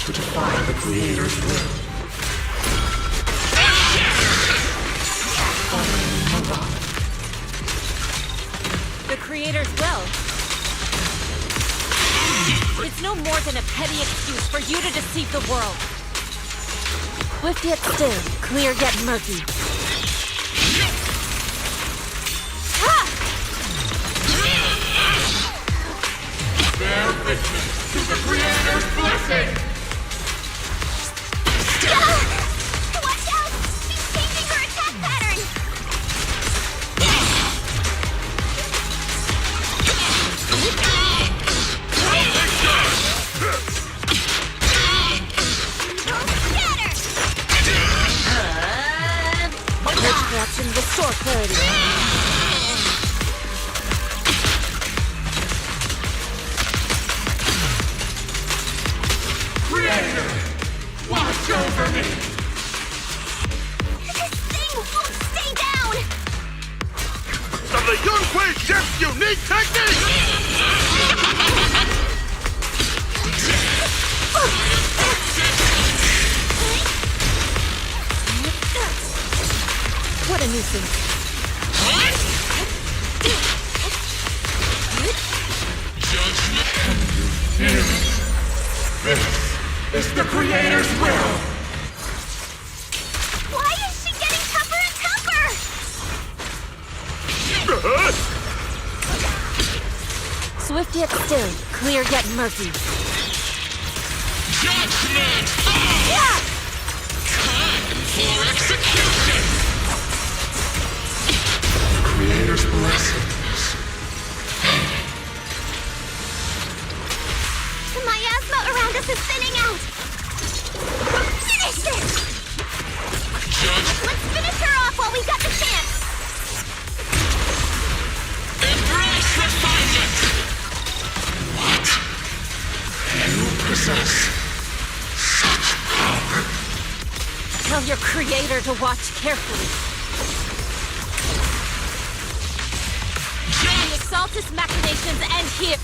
To defy the Creator's will. The Creator's will. It's no more than a petty excuse for you to deceive the world. Swift yet still, clear yet murky. Bear witness to the Creator's blessing! Watch out! She's changing her attack pattern! Course corruption, restore clarity. Sneak technique! What a nuisance. This is the Creator's will! Why is she getting tougher and tougher? Swift yet still, clear yet murky. Judgment! Yeah! Time for execution! The Creator's blessings. The miasma around us is thinning out! Finish this! Let's finish her off while we got the chance! Embrace refinement! What? You possess such power? Tell your creator to watch carefully. The Exaltus machinations end here.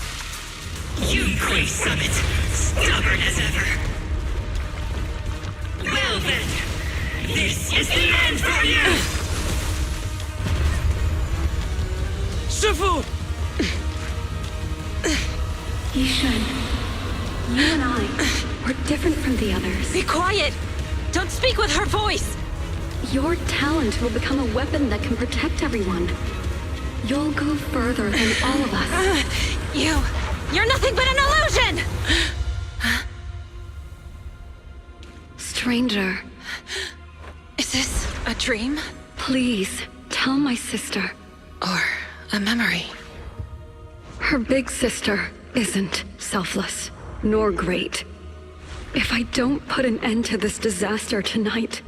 Yunquay Summit, stubborn as ever. Well then, this is the end for you! Shifu! Yishan, you and I, we're different from the others. Be quiet! Don't speak with her voice! Your talent will become a weapon that can protect everyone. You'll go further than all of us. You're nothing but an illusion! Stranger. Is this a dream? Please, tell my sister. Or a memory? Her big sister isn't selfless, nor great. If I don't put an end to this disaster tonight,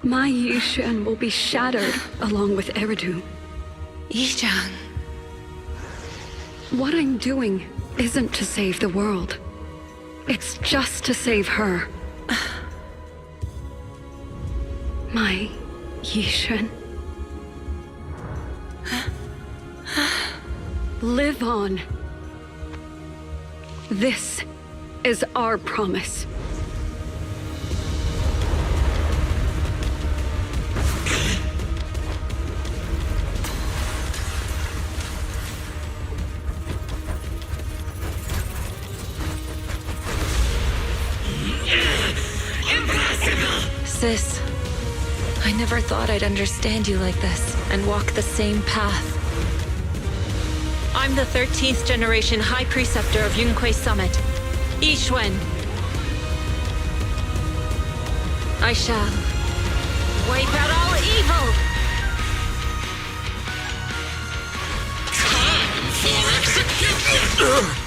my Yishan will be shattered along with Eridu. Yichang. What I'm doing isn't to save the world. It's just to save her. My Yishan. Live on. This is our promise. Sis, I never thought I'd understand you like this and walk the same path. I'm the 13th generation High Preceptor of Yunquay Summit, Yixuan. I shall wipe out all evil! Time for execution!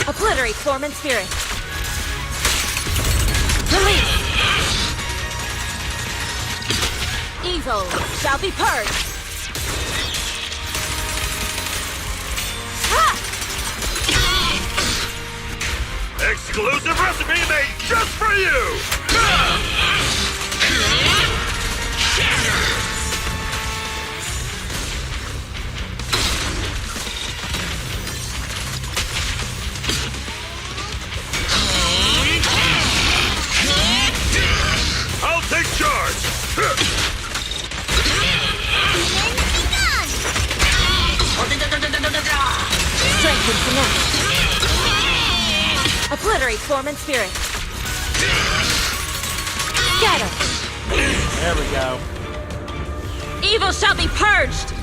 Obliterate form and spirit. Release! Evil shall be purged. Exclusive recipe made just for you! I'll take charge! Strength and finesse. Obliterate form and spirit. Scatter. There we go. Evil shall be purged.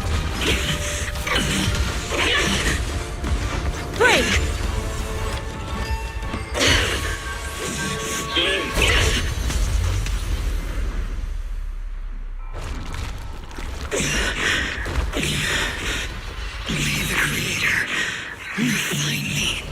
Break. May the Creator refine me.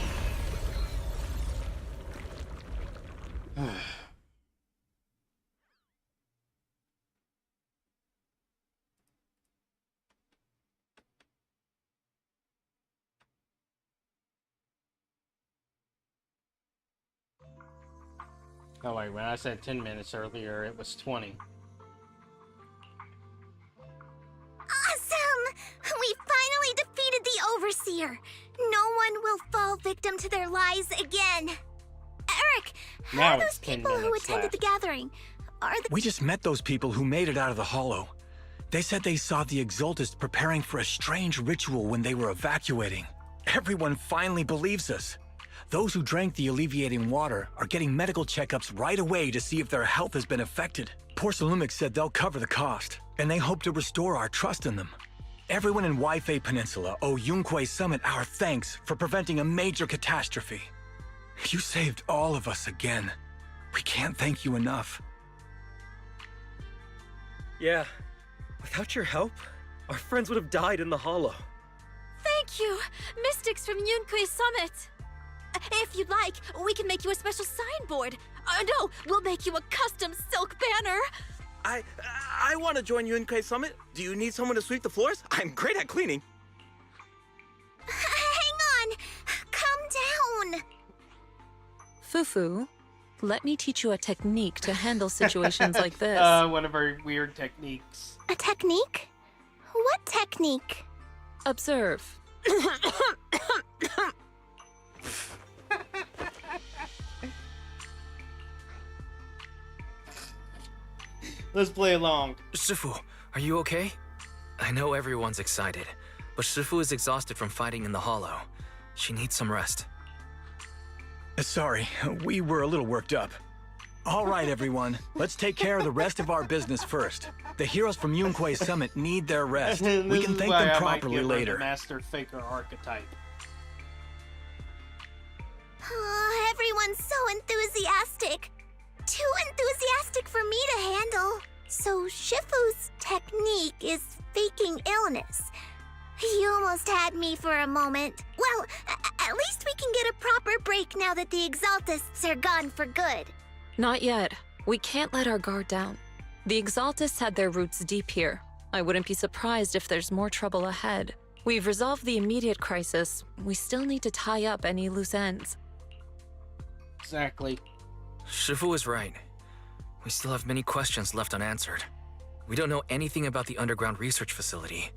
Oh wait, when I said 10 minutes earlier, it was 20. Awesome! We finally defeated the Overseer. No one will fall victim to their lies again. Eric, how Now are those it's 10 people who minutes attended left. the gathering? Are they... We just met those people who made it out of the hollow. They said they saw the Exaltists preparing for a strange ritual when they were evacuating. Everyone finally believes us. Those who drank the alleviating water are getting medical checkups right away to see if their health has been affected. Porcelumix said they'll cover the cost, and they hope to restore our trust in them. Everyone in Waifei Peninsula owe Yunquei Summit our thanks for preventing a major catastrophe. You saved all of us again. We can't thank you enough. Yeah. Without your help, our friends would have died in the hollow. Thank you, Mystics from Yunquei Summit. If you'd like, we can make you a special signboard. No, we'll make you a custom silk banner. I want to join Yunquei Summit. Do you need someone to sweep the floors? I'm great at cleaning. Hang on! Calm down! Fufu, let me teach you a technique to handle situations like this. One of her weird techniques. A technique? What technique? Observe. Let's play along. Shifu, are you okay? I know everyone's excited, but Shifu is exhausted from fighting in the hollow. She needs some rest. Sorry, we were a little worked up. All right, everyone. Let's take care of the rest of our business first. The heroes from Yunquei Summit need their rest. We can thank them properly later. The Master Faker Archetype. Oh, everyone's so enthusiastic. Too enthusiastic for me to handle. So Shifu's technique is faking illness. You almost had me for a moment. Well, at least we can get a proper break now that the Exaltists are gone for good. Not yet. We can't let our guard down. The Exaltists had their roots deep here. I wouldn't be surprised if there's more trouble ahead. We've resolved the immediate crisis. We still need to tie up any loose ends. Exactly. Shifu is right. We still have many questions left unanswered. We don't know anything about the underground research facility,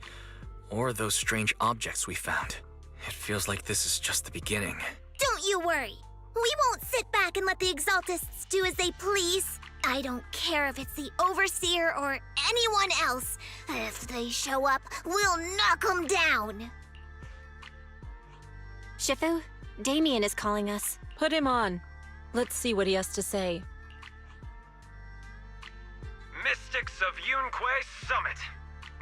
or those strange objects we found. It feels like this is just the beginning. Don't you worry. We won't sit back and let the Exaltists do as they please. I don't care if it's the Overseer or anyone else. If they show up, we'll knock them down. Shifu, Damien is calling us. Put him on. Let's see what he has to say. Mystics of Yunquei Summit.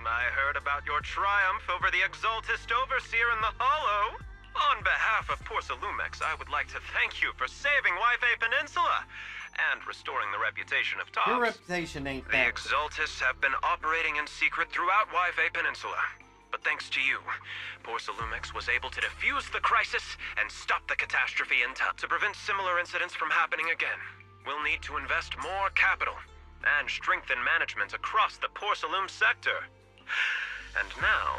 I heard about your triumph over the Exaltist Overseer in the Hollow. On behalf of Porcelumix, I would like to thank you for saving Waifei Peninsula and restoring the reputation of Tops. Your reputation ain't The that. Exaltists have been operating in secret throughout Waifei Peninsula. But thanks to you, Porcelumix was able to defuse the crisis and stop the catastrophe in time. To prevent similar incidents from happening again, we'll need to invest more capital and strengthen management across the Porcelum sector. And now,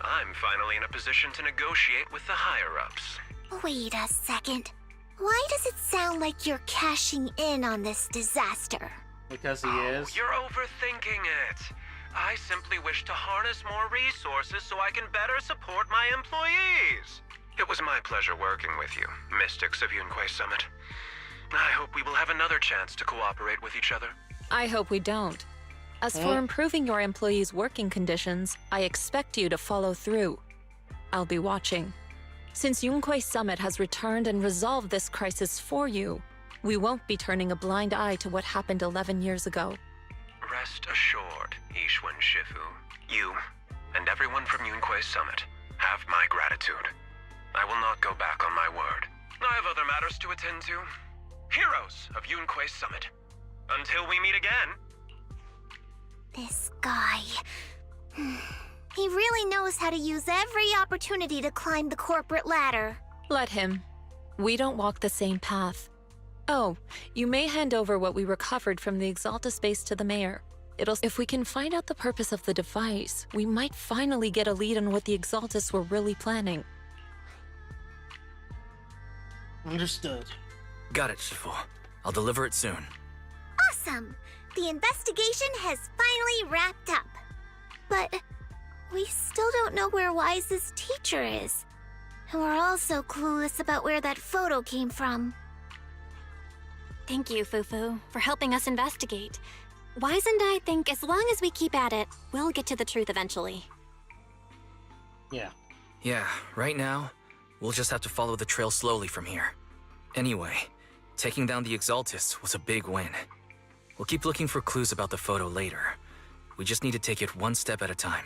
I'm finally in a position to negotiate with the higher-ups. Wait a second. Why does it sound like you're cashing in on this disaster? Because he is. You're overthinking it. I simply wish to harness more resources so I can better support my employees. It was my pleasure working with you, Mystics of Yunquei Summit. I hope we will have another chance to cooperate with each other. I hope we don't. As for improving your employees' working conditions, I expect you to follow through. I'll be watching. Since Yunquei Summit has returned and resolved this crisis for you, we won't be turning a blind eye to what happened 11 years ago. Rest assured, Ishwan Shifu. You, and everyone from Yunquei Summit, have my gratitude. I will not go back on my word. I have other matters to attend to. Heroes of Yunquei Summit. Until we meet again. This guy... He really knows how to use every opportunity to climb the corporate ladder. Let him. We don't walk the same path. Oh, you may hand over what we recovered from the Exaltus base to the mayor. If we can find out the purpose of the device, we might finally get a lead on what the Exaltus were really planning. Understood. Got it, Shifu. I'll deliver it soon. Awesome! The investigation has finally wrapped up. But we still don't know where Wise's teacher is. And we're also clueless about where that photo came from. Thank you, Fufu, for helping us investigate. Wise and I think as long as we keep at it, we'll get to the truth eventually. Yeah. Yeah, right now, we'll just have to follow the trail slowly from here. Anyway, taking down the Exaltists was a big win. We'll keep looking for clues about the photo later. We just need to take it one step at a time.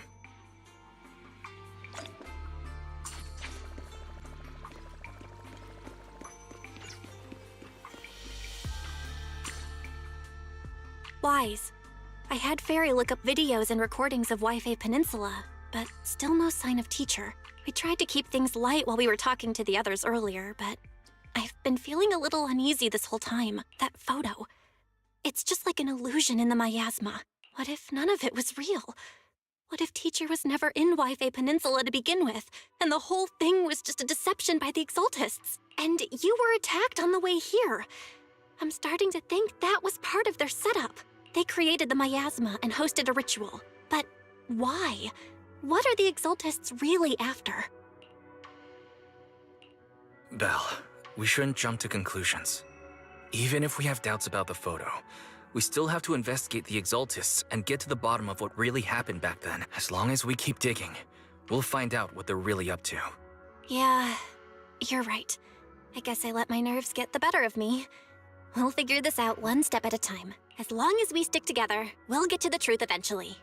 Wise. I had Fairy look up videos and recordings of Wi-Fi Peninsula, but still no sign of teacher. We tried to keep things light while we were talking to the others earlier, but I've been feeling a little uneasy this whole time. That photo. It's just like an illusion in the miasma. What if none of it was real? What if teacher was never in Wi-Fi Peninsula to begin with, and the whole thing was just a deception by the Exaltists? And you were attacked on the way here. I'm starting to think that was part of their setup. They created the miasma and hosted a ritual. But why? What are the Exaltists really after? Belle, we shouldn't jump to conclusions. Even if we have doubts about the photo, we still have to investigate the Exaltists and get to the bottom of what really happened back then. As long as we keep digging, we'll find out what they're really up to. Yeah, you're right. I guess I let my nerves get the better of me. We'll figure this out one step at a time. As long as we stick together, we'll get to the truth eventually.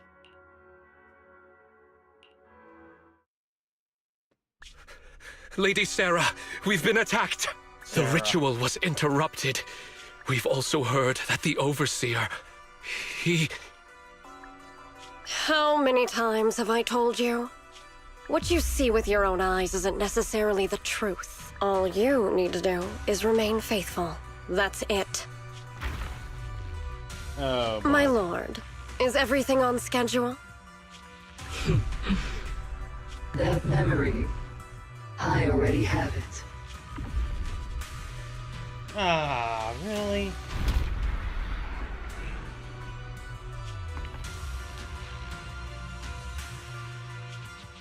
Lady Sarah, we've been attacked. The ritual was interrupted. We've also heard that the Overseer, he... How many times have I told you? What you see with your own eyes isn't necessarily the truth. All you need to do is remain faithful. That's it. Oh, boy. My lord, is everything on schedule? That memory, I already have it. Ah, really?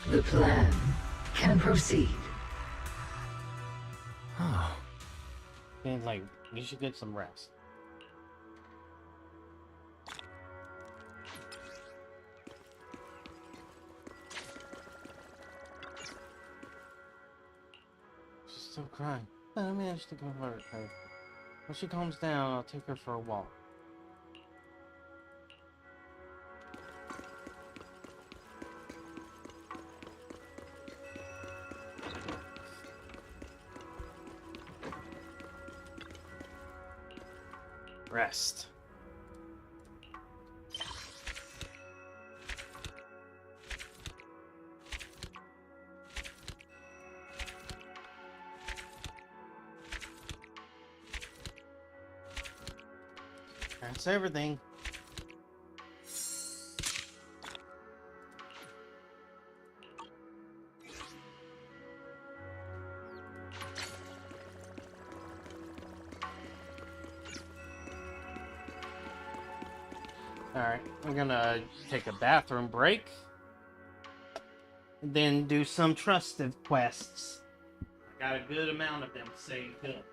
The plan can proceed. Oh. And like, you should get some rest. She's still crying. I managed to convert her. When she calms down, I'll take her for a walk. Rest. That's everything. Alright, we're gonna take a bathroom break. And then do some trusted quests. I got a good amount of them saved up.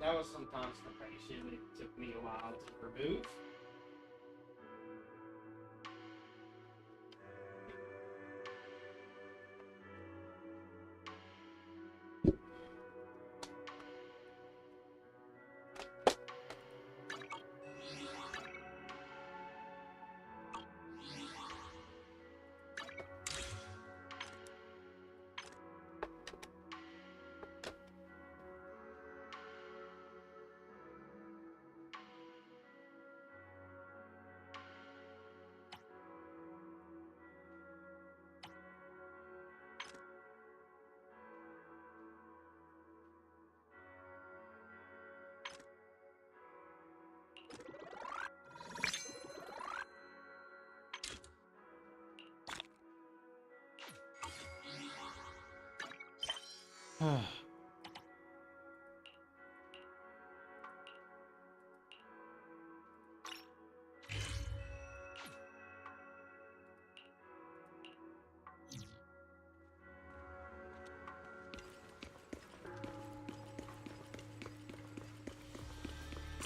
That was some constipation. It took me a while to remove.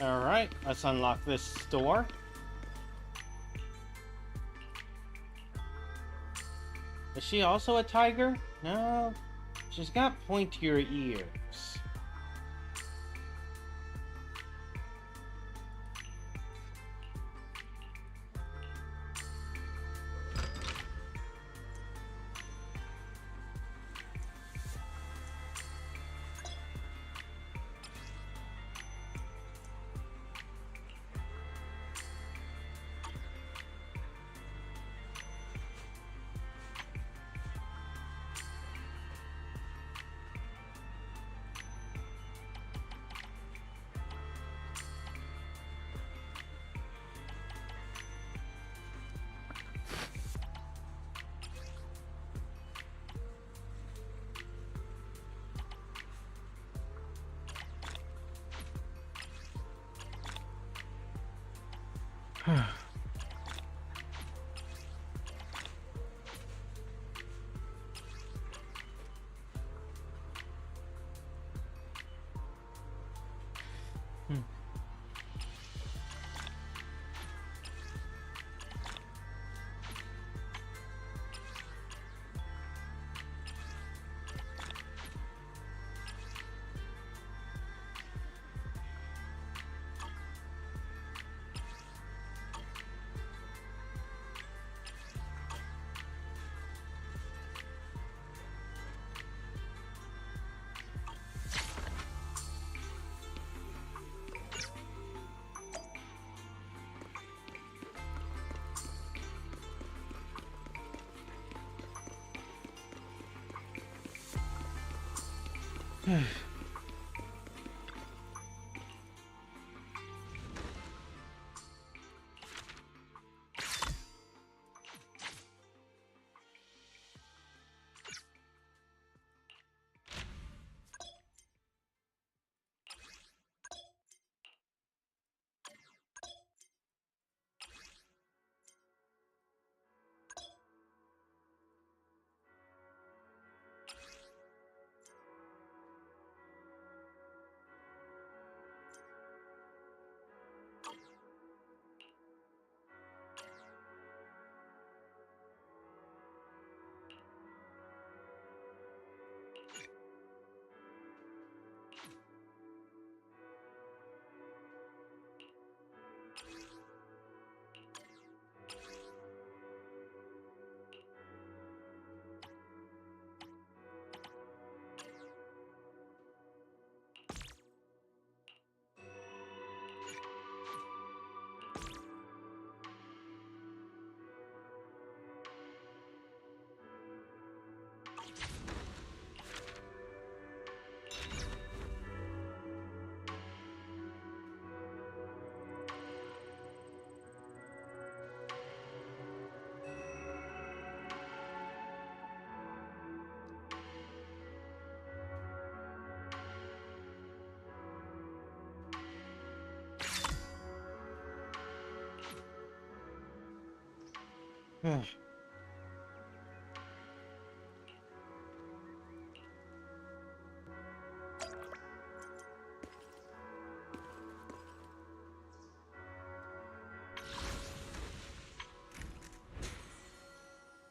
Alright, let's unlock this store. Is she also a tiger? No, she's got pointier ears.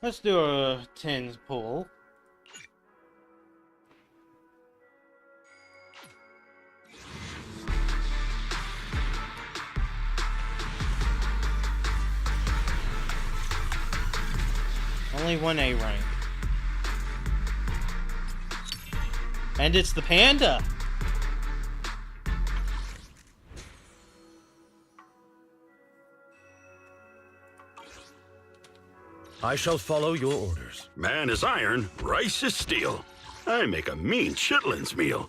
Let's do a 10 pull. Only one A rank. And it's the panda! I shall follow your orders. Man is iron, rice is steel. I make a mean chitlins meal.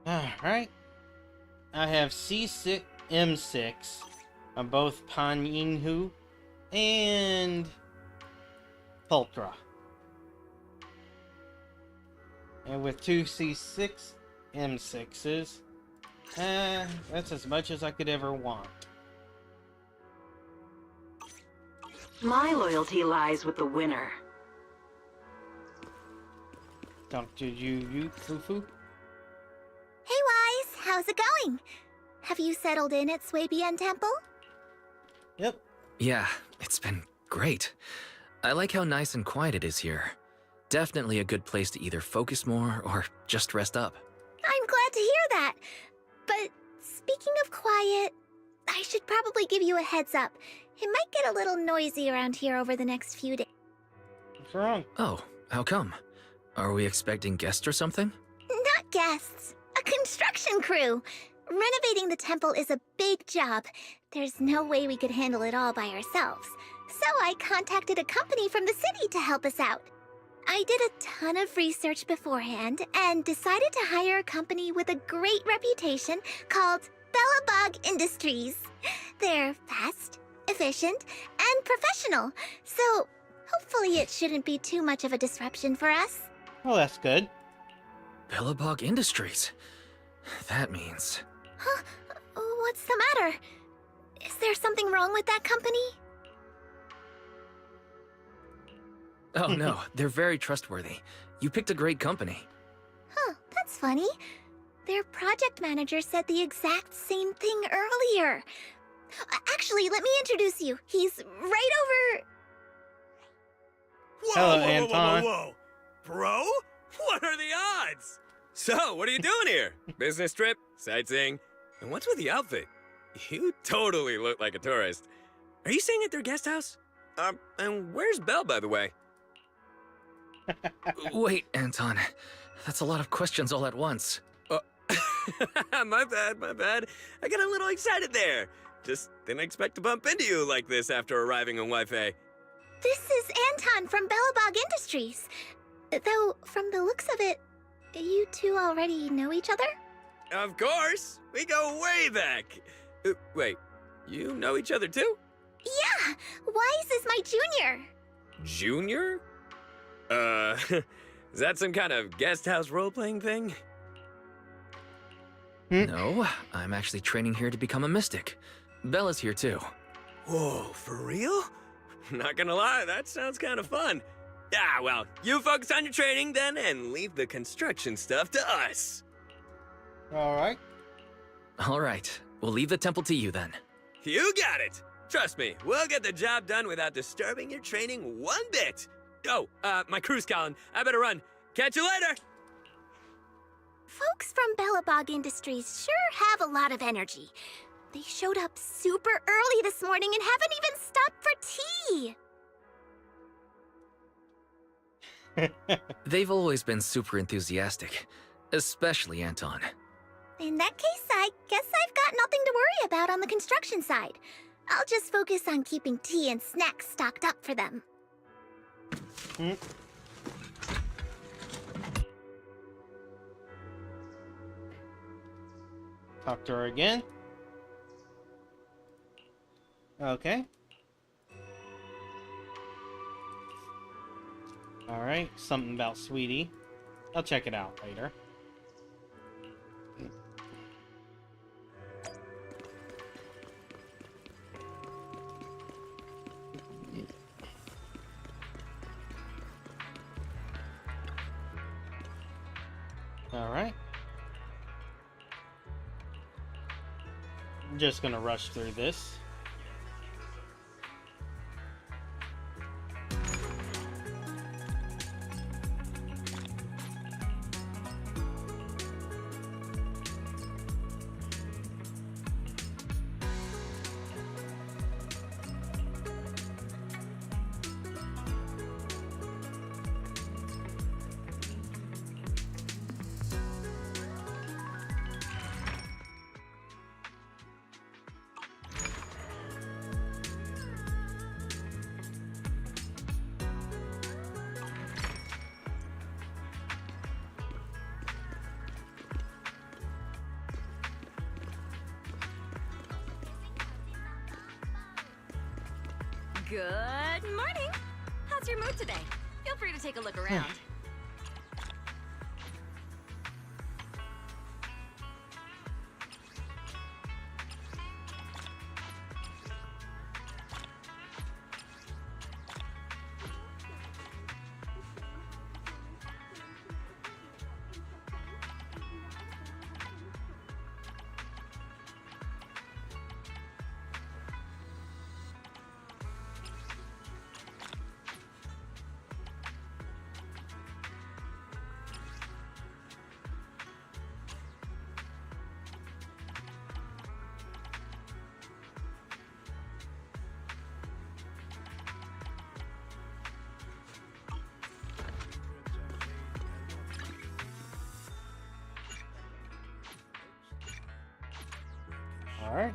Alright. I have C6, M6 on both Pan Yinhu and Pultra. And with two C6 M6s, that's as much as I could ever want. My loyalty lies with the winner. Dr. Yu Fufu? Hey, Wise, how's it going? Have you settled in at Swabian Temple? Yep. Yeah, it's been great. I like how nice and quiet it is here. Definitely a good place to either focus more or just rest up. I'm glad to hear that. But speaking of quiet, I should probably give you a heads up. It might get a little noisy around here over the next few days. What's wrong? Oh, how come? Are we expecting guests or something? Not guests. A construction crew. Renovating the temple is a big job. There's no way we could handle it all by ourselves. So I contacted a company from the city to help us out. I did a ton of research beforehand and decided to hire a company with a great reputation called Bellabog Industries. They're fast, efficient, and professional, so hopefully it shouldn't be too much of a disruption for us. Well, that's good. Bellabog Industries. That means... Huh? What's the matter? Is there something wrong with that company? Oh no, they're very trustworthy. You picked a great company. Huh, that's funny. Their project manager said the exact same thing earlier. Actually, let me introduce you. He's right over... Whoa, Hello, whoa, whoa, Anton. whoa, whoa, whoa. Bro? What are the odds? So, what are you doing here? Business trip? Sightseeing? And what's with the outfit? You totally look like a tourist. Are you staying at their guest house? And where's Belle, by the way? Wait, Anton. That's a lot of questions all at once. My bad. I got a little excited there. Just didn't expect to bump into you like this after arriving on Wi-Fi. This is Anton from Bellabog Industries. Though, from the looks of it, you two already know each other? Of course! We go way back! Wait, you know each other too? Yeah! Wise is my junior! Junior? Is that some kind of guest house role-playing thing? No, I'm actually training here to become a mystic. Bella's here too. Whoa, for real? Not gonna lie, that sounds kind of fun. Ah, well, you focus on your training then and leave the construction stuff to us. Alright. Alright, we'll leave the temple to you then. You got it! Trust me, we'll get the job done without disturbing your training one bit. Oh, my crew's calling. I better run. Catch you later! Folks from Bellabog Industries sure have a lot of energy. They showed up super early this morning and haven't even stopped for tea! They've always been super enthusiastic, especially Anton. In that case, I guess I've got nothing to worry about on the construction side. I'll just focus on keeping tea and snacks stocked up for them. Talk to her again. Okay. Alright, something about Sweetie. I'll check it out later. just gonna rush through this. Good morning. How's your mood today? Feel free to take a look around. All right.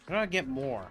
How do I get more?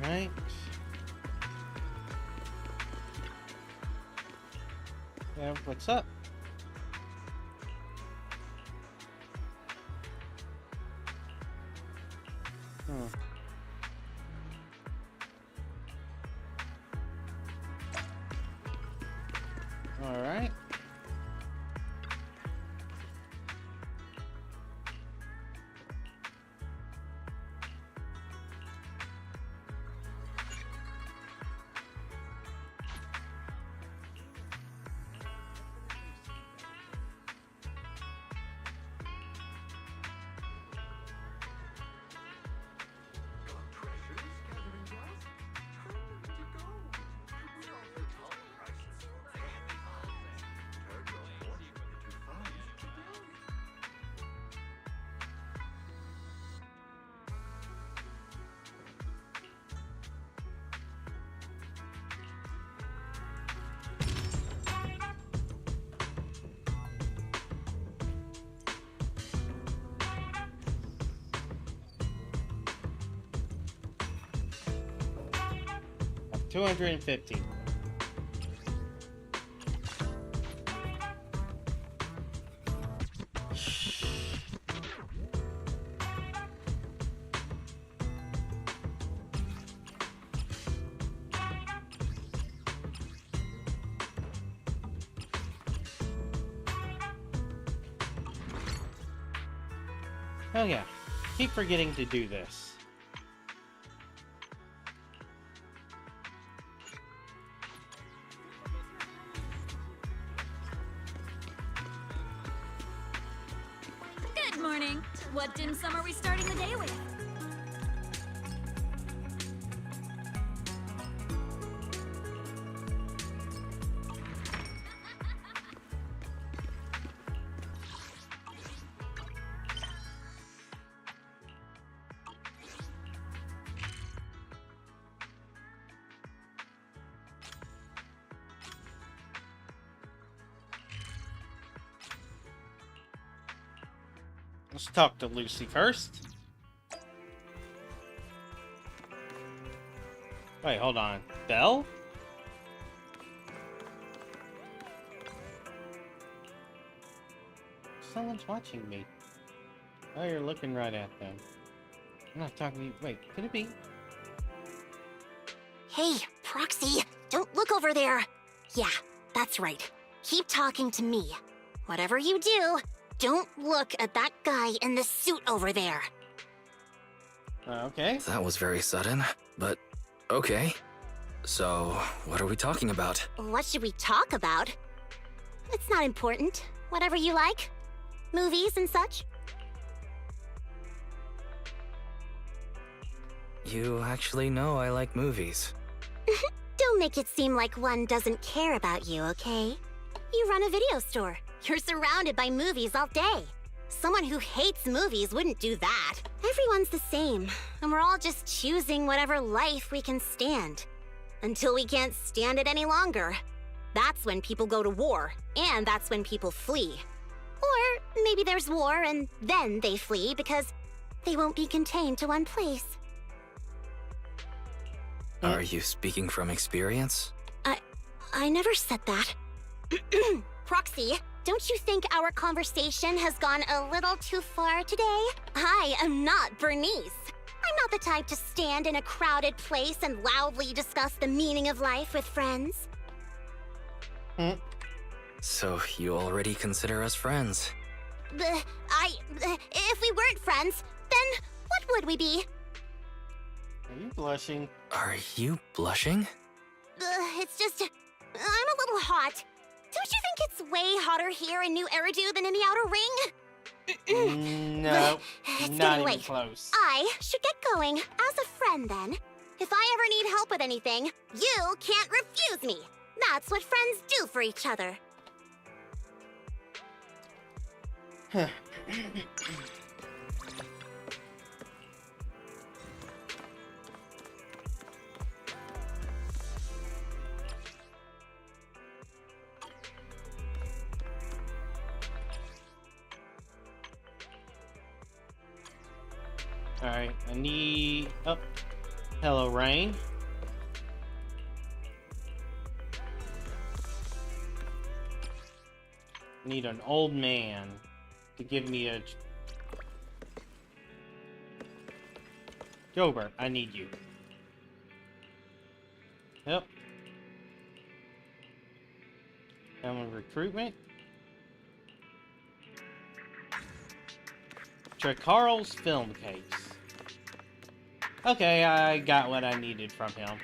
Alright. Yeah, what's up? Alright. 250. Oh yeah, keep forgetting to do this. Good morning. What dim sum are we starting the day with? Let's talk to Lucy first. Wait, hold on. Belle? Someone's watching me. Oh, you're looking right at them. I'm not talking to you. Wait, could it be? Hey, Proxy, don't look over there. Yeah, that's right. Keep talking to me. Whatever you do, don't look at that guy in the suit over there. Okay. That was very sudden, but okay. So, what are we talking about? What should we talk about? It's not important. Whatever you like. Movies and such. You actually know I like movies. Don't make it seem like one doesn't care about you, okay? You run a video store. You're surrounded by movies all day. Someone who hates movies wouldn't do that. Everyone's the same, and we're all just choosing whatever life we can stand. Until we can't stand it any longer. That's when people go to war, and that's when people flee. Or maybe there's war and then they flee because they won't be contained to one place. Are you speaking from experience? I never said that. Proxy, don't you think our conversation has gone a little too far today? I am not Bernice. I'm not the type to stand in a crowded place and loudly discuss the meaning of life with friends. So you already consider us friends? If we weren't friends, then what would we be? Are you blushing? Are you blushing? It's just, I'm a little hot. Don't you think it's way hotter here in New Eridu than in the Outer Ring? No, It's not getting even late. close. I should get going. As a friend, then. If I ever need help with anything, you can't refuse me. That's what friends do for each other. Alright, I need... Oh, hello, Rain. I need an old man to give me a... Gilbert, I need you. Yep. I'm recruitment. Carl's film case. Okay, I got what I needed from him.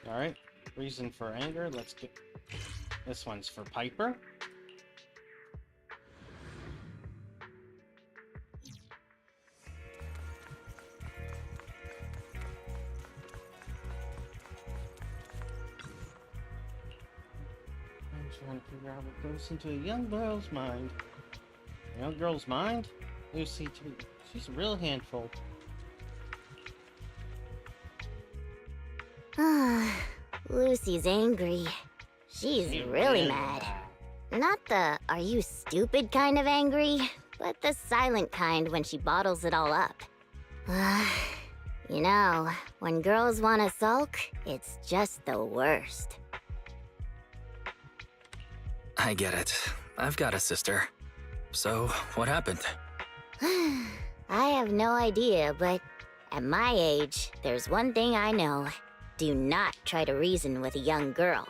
Alright, reason for anger, let's get... This one's for Piper. Trying to figure out what goes into a young girl's mind. A young girl's mind? Lucy, too. She's a real handful. Lucy's angry. She's really mad. Not the "are you stupid" kind of angry, but the silent kind when she bottles it all up. You know, when girls want to sulk, it's just the worst. I get it. I've got a sister. So, what happened? I have no idea, but at my age, there's one thing I know. Do not try to reason with a young girl.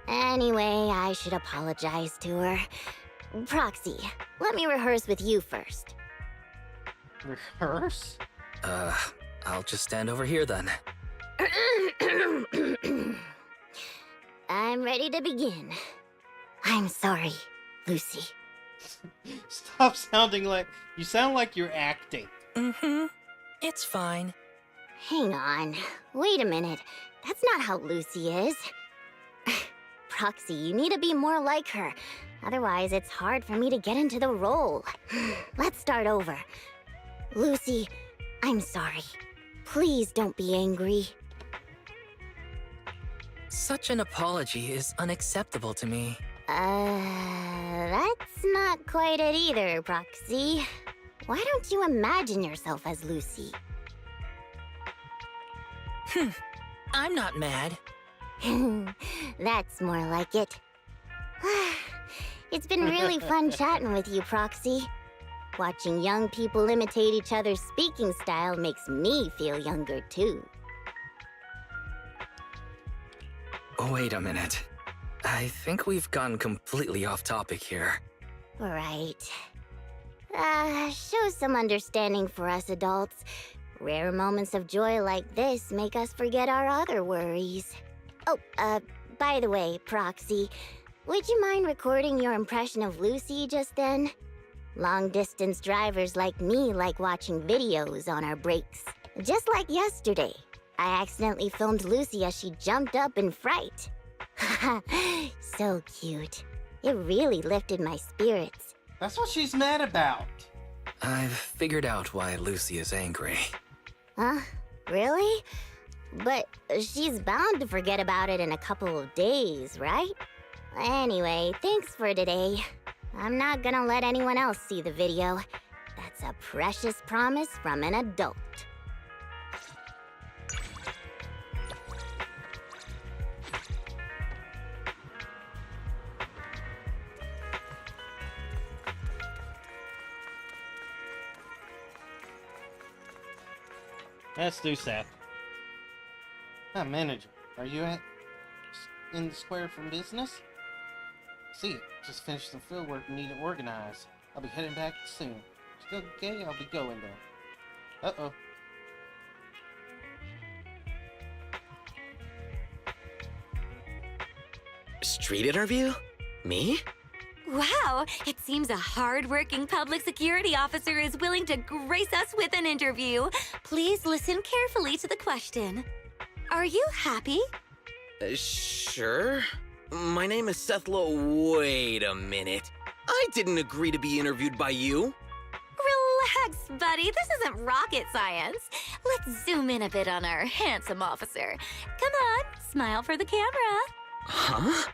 Anyway, I should apologize to her. Proxy, let me rehearse with you first. Rehearse? I'll just stand over here then. I'm ready to begin. I'm sorry, Lucy. Stop sounding like... You sound like you're acting. Mm-hmm. It's fine. Hang on. Wait a minute. That's not how Lucy is. Proxy, you need to be more like her. Otherwise, it's hard for me to get into the role. Let's start over. Lucy, I'm sorry. Please don't be angry. Such an apology is unacceptable to me. That's not quite it either, Proxy. Why don't you imagine yourself as Lucy? I'm not mad. That's more like it. It's been really fun chatting with you, Proxy. Watching young people imitate each other's speaking style makes me feel younger, too. Wait a minute. I think we've gone completely off topic here. Right. Show some understanding for us adults. Rare moments of joy like this make us forget our other worries. Oh, by the way, Proxy, would you mind recording your impression of Lucy just then? Long-distance drivers like me like watching videos on our breaks. Just like yesterday, I accidentally filmed Lucy as she jumped up in fright. So cute. It really lifted my spirits. That's what she's mad about. I've figured out why Lucy is angry. Huh? Really? But she's bound to forget about it in a couple of days, right? Anyway, thanks for today. I'm not gonna let anyone else see the video. That's a precious promise from an adult. Let's do Seth. Hi, manager. Are you in the square for business? See, just finished some field work and need to organize. I'll be heading back soon. Still okay? I'll be going there. Uh-oh. Street interview? Me? Wow, it seems a hard-working public security officer is willing to grace us with an interview. Please listen carefully to the question. Are you happy? Sure. My name is Seth Lowe. Wait a minute. I didn't agree to be interviewed by you. Relax, buddy. This isn't rocket science. Let's zoom in a bit on our handsome officer. Come on, smile for the camera. Huh?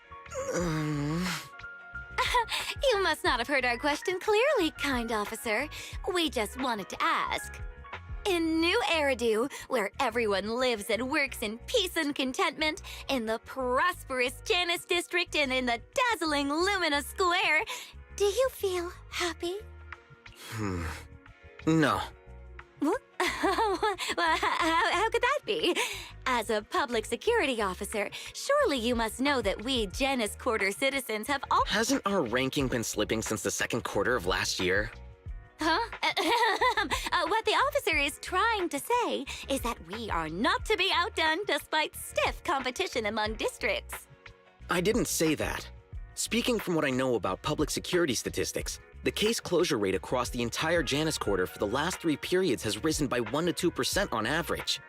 You must not have heard our question clearly, kind officer. We just wanted to ask. In New Eridu, where everyone lives and works in peace and contentment, in the prosperous Janus district and in the dazzling Lumina Square, do you feel happy? No. Well, how could that be? As a public security officer, surely you must know that we Janus Quarter citizens have all— Hasn't our ranking been slipping since the second quarter of last year? Huh? What the officer is trying to say is that we are not to be outdone despite stiff competition among districts. I didn't say that. Speaking from what I know about public security statistics, the case closure rate across the entire Janus Quarter for the last 3 periods has risen by 1 to 2% on average.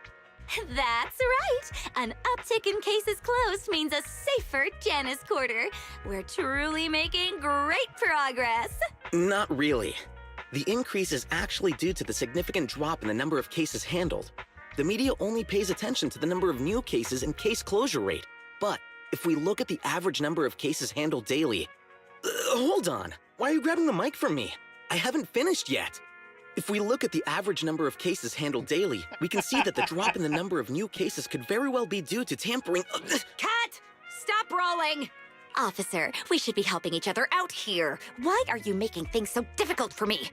That's right! An uptick in cases closed means a safer Janus Quarter. We're truly making great progress. Not really. The increase is actually due to the significant drop in the number of cases handled. The media only pays attention to the number of new cases and case closure rate. But if we look at the average number of cases handled daily... hold on. Why are you grabbing the mic from me? I haven't finished yet. If we look at the average number of cases handled daily, we can see that the drop in the number of new cases could very well be due to tampering... Cat! Stop brawling! Officer, we should be helping each other out here. Why are you making things so difficult for me?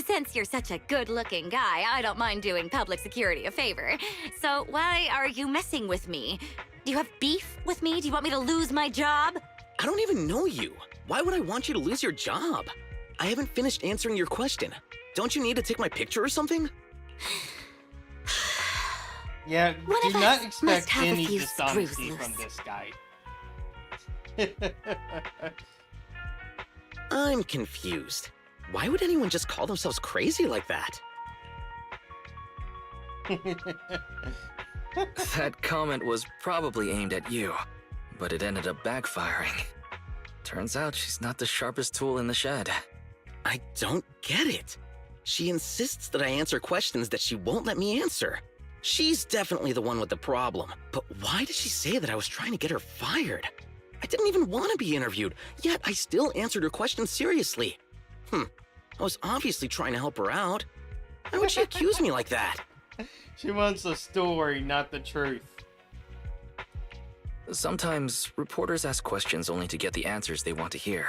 Since you're such a good-looking guy, I don't mind doing public security a favor. So why are you messing with me? Do you have beef with me? Do you want me to lose my job? I don't even know you. Why would I want you to lose your job? I haven't finished answering your question. Don't you need to take my picture or something? Yeah, One do of not us must expect have a any few dishonesty screws from loose. this guy. I'm confused. Why would anyone just call themselves crazy like that? That comment was probably aimed at you, but it ended up backfiring. Turns out she's not the sharpest tool in the shed. I don't get it. She insists that I answer questions that she won't let me answer. She's definitely the one with the problem. But why did she say that I was trying to get her fired? I didn't even want to be interviewed, yet I still answered her questions seriously. I was obviously trying to help her out. Why would she accuse me like that? She wants a story, not the truth. Sometimes, reporters ask questions only to get the answers they want to hear.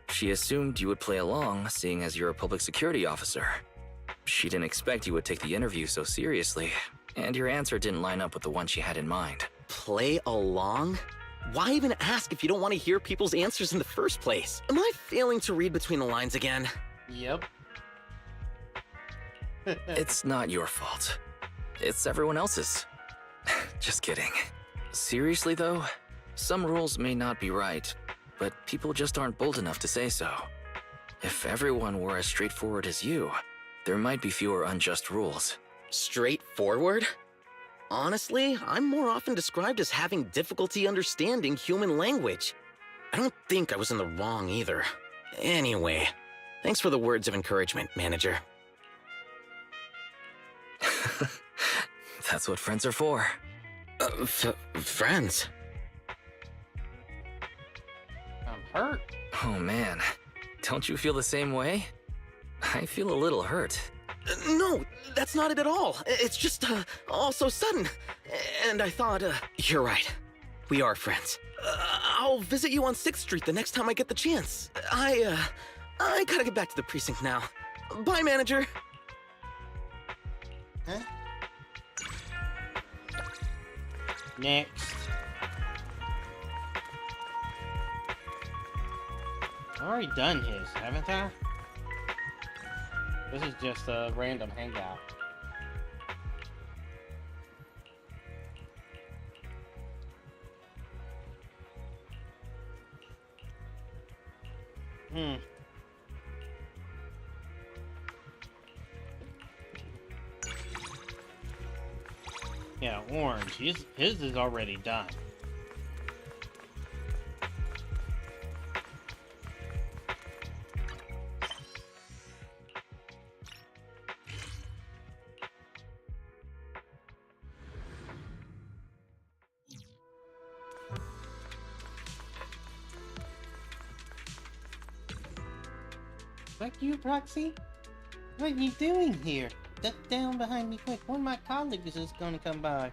She assumed you would play along, seeing as you're a public security officer. She didn't expect you would take the interview so seriously, and your answer didn't line up with the one she had in mind. Play along? Why even ask if you don't want to hear people's answers in the first place? Am I failing to read between the lines again? Yep. It's not your fault. It's everyone else's. Just kidding. Seriously though, some rules may not be right, but people just aren't bold enough to say so. If everyone were as straightforward as you, there might be fewer unjust rules. Straightforward? Honestly, I'm more often described as having difficulty understanding human language. I don't think I was in the wrong either. Anyway, thanks for the words of encouragement, manager. That's what friends are for. Friends? I'm hurt. Oh man, don't you feel the same way? I feel a little hurt. No, that's not it at all. It's just, all so sudden. And I thought, you're right. We are friends. I'll visit you on 6th Street the next time I get the chance. I gotta get back to the precinct now. Bye, manager. Huh? Next. I've already done his, haven't I? This is just a random hangout. Yeah, orange. His is already done. Fuck you, Proxy? What are you doing here? Duck down behind me quick. One of my colleagues is gonna come by.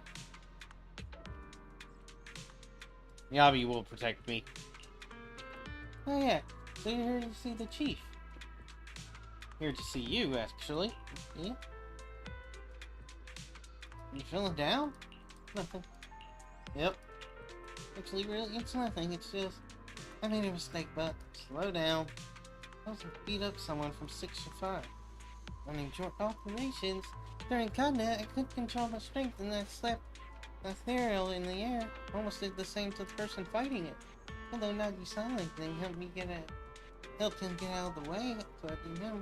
Yabi will protect me. Oh yeah, so you're here to see the chief. Here to see you, actually. Yeah? You feeling down? Nothing. Yep. Actually, really, it's nothing. It's just... I made a mistake, but slow down. I was beat up someone from 6 to 5. Running short operations. During combat, I couldn't control my strength and I slapped ethereal in the air. Almost did the same to the person fighting it. Although not you saw anything, helped him get out of the way, so I didn't know.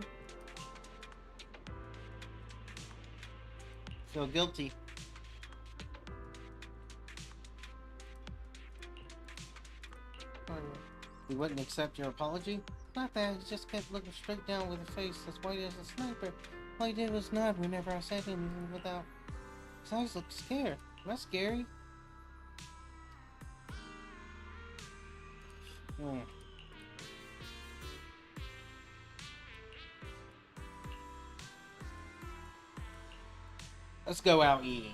Feel guilty. He wouldn't accept your apology? Not that, he just kept looking straight down with a face as white as a sniper. All he did was nod whenever I said anything without His eyes look scared. That's scary. Let's go out eating.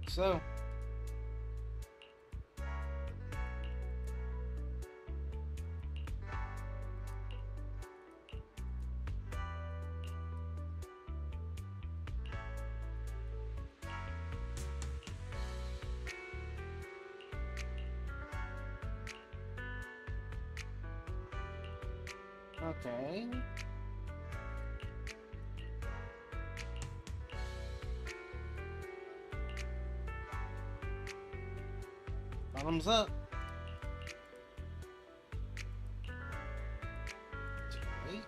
So, okay. Bottoms up. Wait.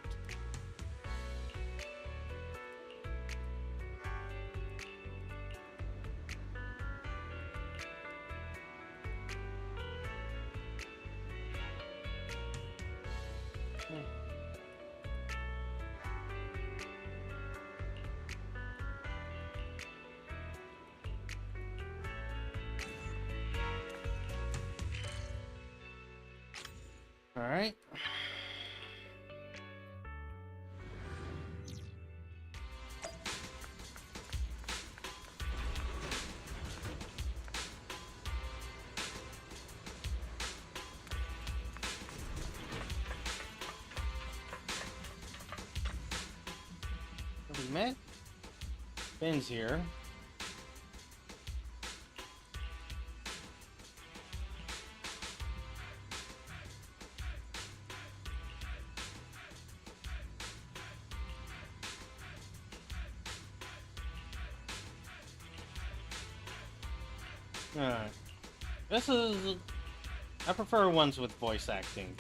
All right. We met. Ben's here. Alright. This is... I prefer ones with voice acting.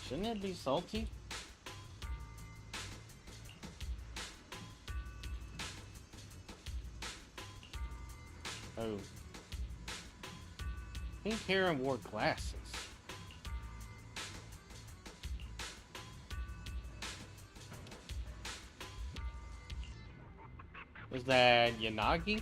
Shouldn't it be salty? Oh. Pink hair and wore glasses. Is that Yanagi?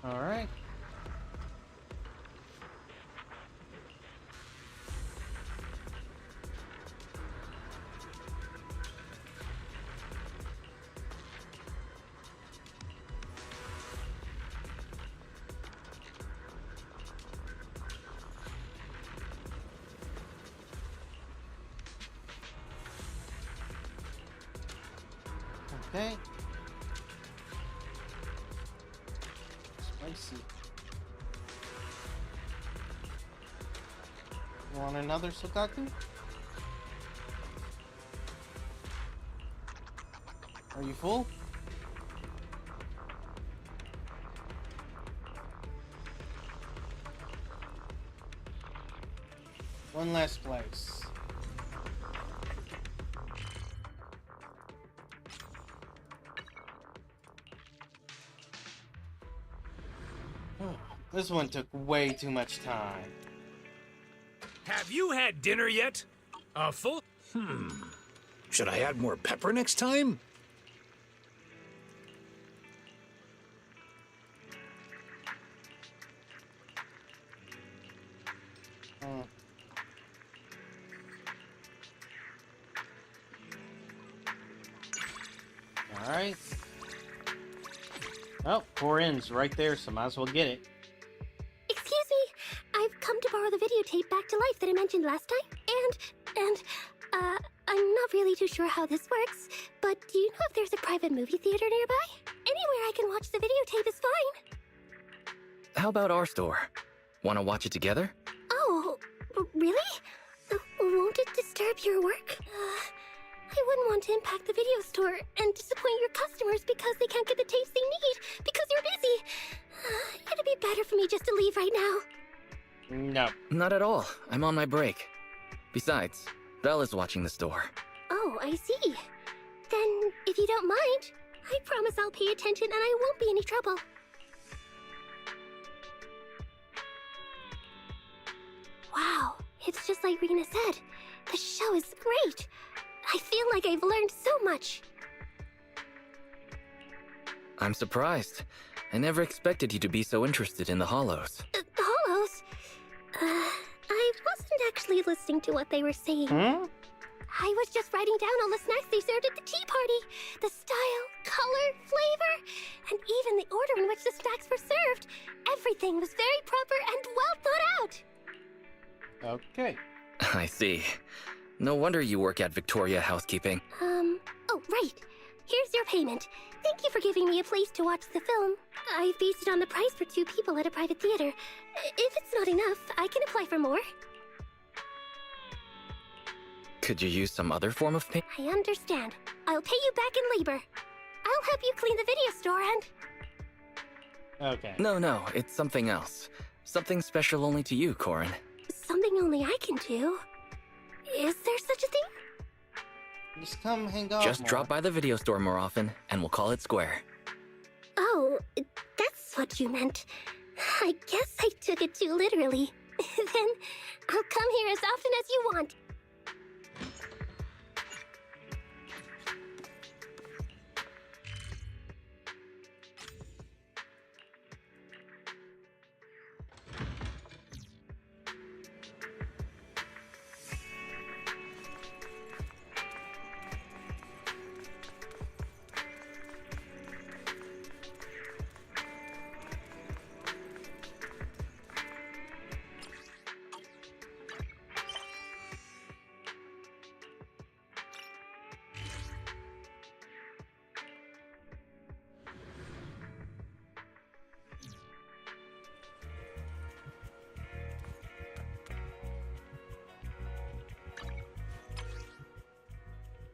All right. Okay. Spicy. You want another Sukaku? Are you full? One last place. This one took way too much time. Have you had dinner yet? A full... Should I add more pepper next time? Alright. Oh, 4 ends right there, so might as well get it. Excuse me, I've come to borrow the videotape back to life that I mentioned last time, and I'm not really too sure how this works, but do you know if there's a private movie theater nearby? Anywhere I can watch the videotape is fine. How about our store? Want to watch it together? Oh, really? Won't it disturb your work? I wouldn't want to impact the video store and disappoint your customers because they can't get the tapes they need because you're busy. It'd be better for me just to leave right now. No. Not at all. I'm on my break. Besides, Bella's watching the store. Oh, I see. Then, if you don't mind, I promise I'll pay attention and I won't be any trouble. Wow, it's just like Rena said. The show is great. I feel like I've learned so much. I'm surprised. I never expected you to be so interested in the Hollows. The Hollows? I wasn't actually listening to what they were saying. I was just writing down all the snacks they served at the tea party. The style, color, flavor, and even the order in which the snacks were served. Everything was very proper and well thought out. Okay. I see. No wonder you work at Victoria Housekeeping. Oh, right. Here's your payment. Thank you for giving me a place to watch the film. I've based it on the price for 2 people at a private theater. If it's not enough, I can apply for more. Could you use some other form of pay? I understand. I'll pay you back in labor. I'll help you clean the video store and... Okay. No, it's something else. Something special only to you, Corin. Something only I can do? Is there such a thing? Just come hang out Just more. drop by the video store more often, and we'll call it square. Oh, that's what you meant. I guess I took it too literally. Then I'll come here as often as you want.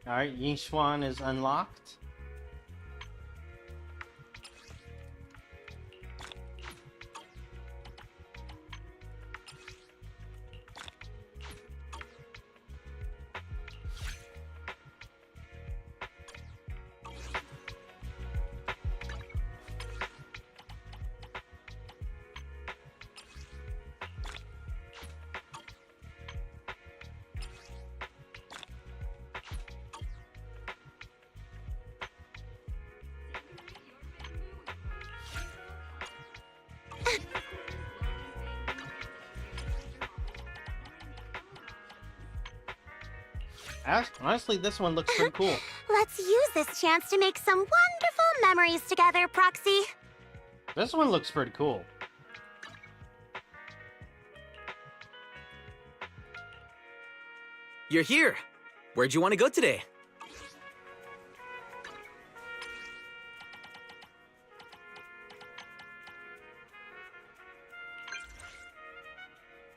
Alright, Yingxuan is unlocked. Honestly, this one looks pretty cool. Let's use this chance to make some wonderful memories together, Proxy. This one looks pretty cool. You're here. Where'd you want to go today?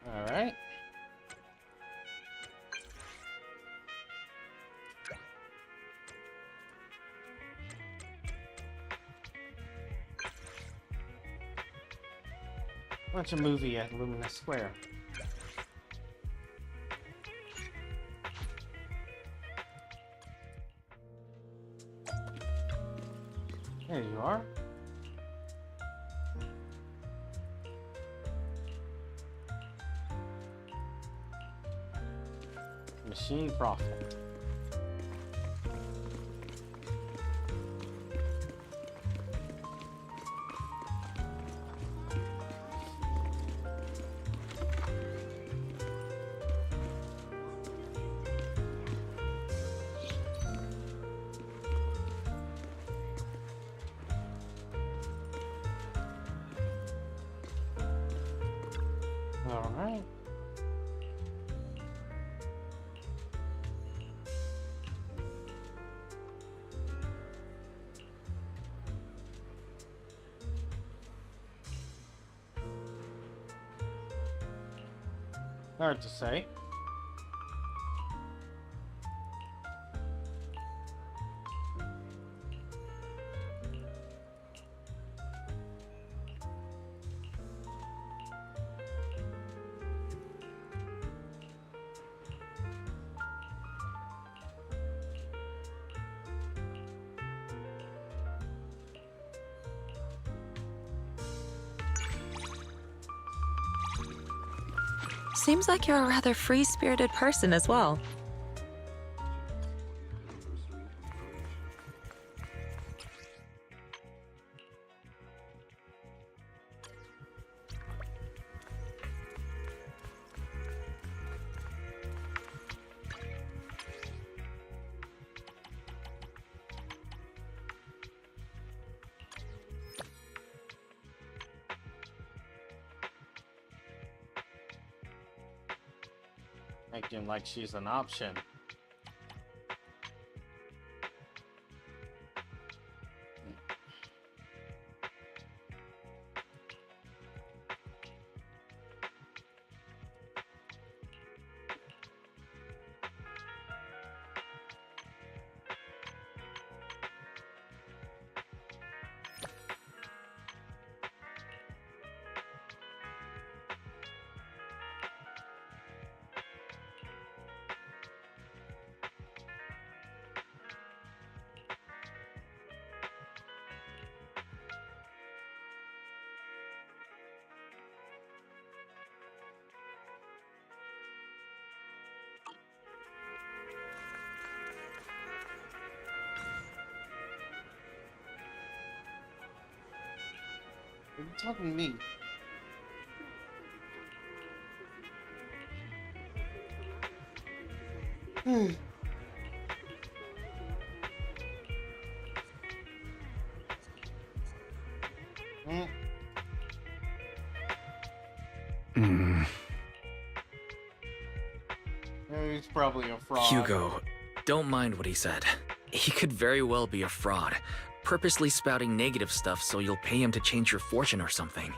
All right. Watch a movie at Lumina Square. There you are. Machine profit. All right. Hard to say. Seems like you're a rather free-spirited person as well. Acting like she's an option. Are you talking to me? He's probably a fraud. Hugo, don't mind what he said. He could very well be a fraud, purposely spouting negative stuff so you'll pay him to change your fortune or something.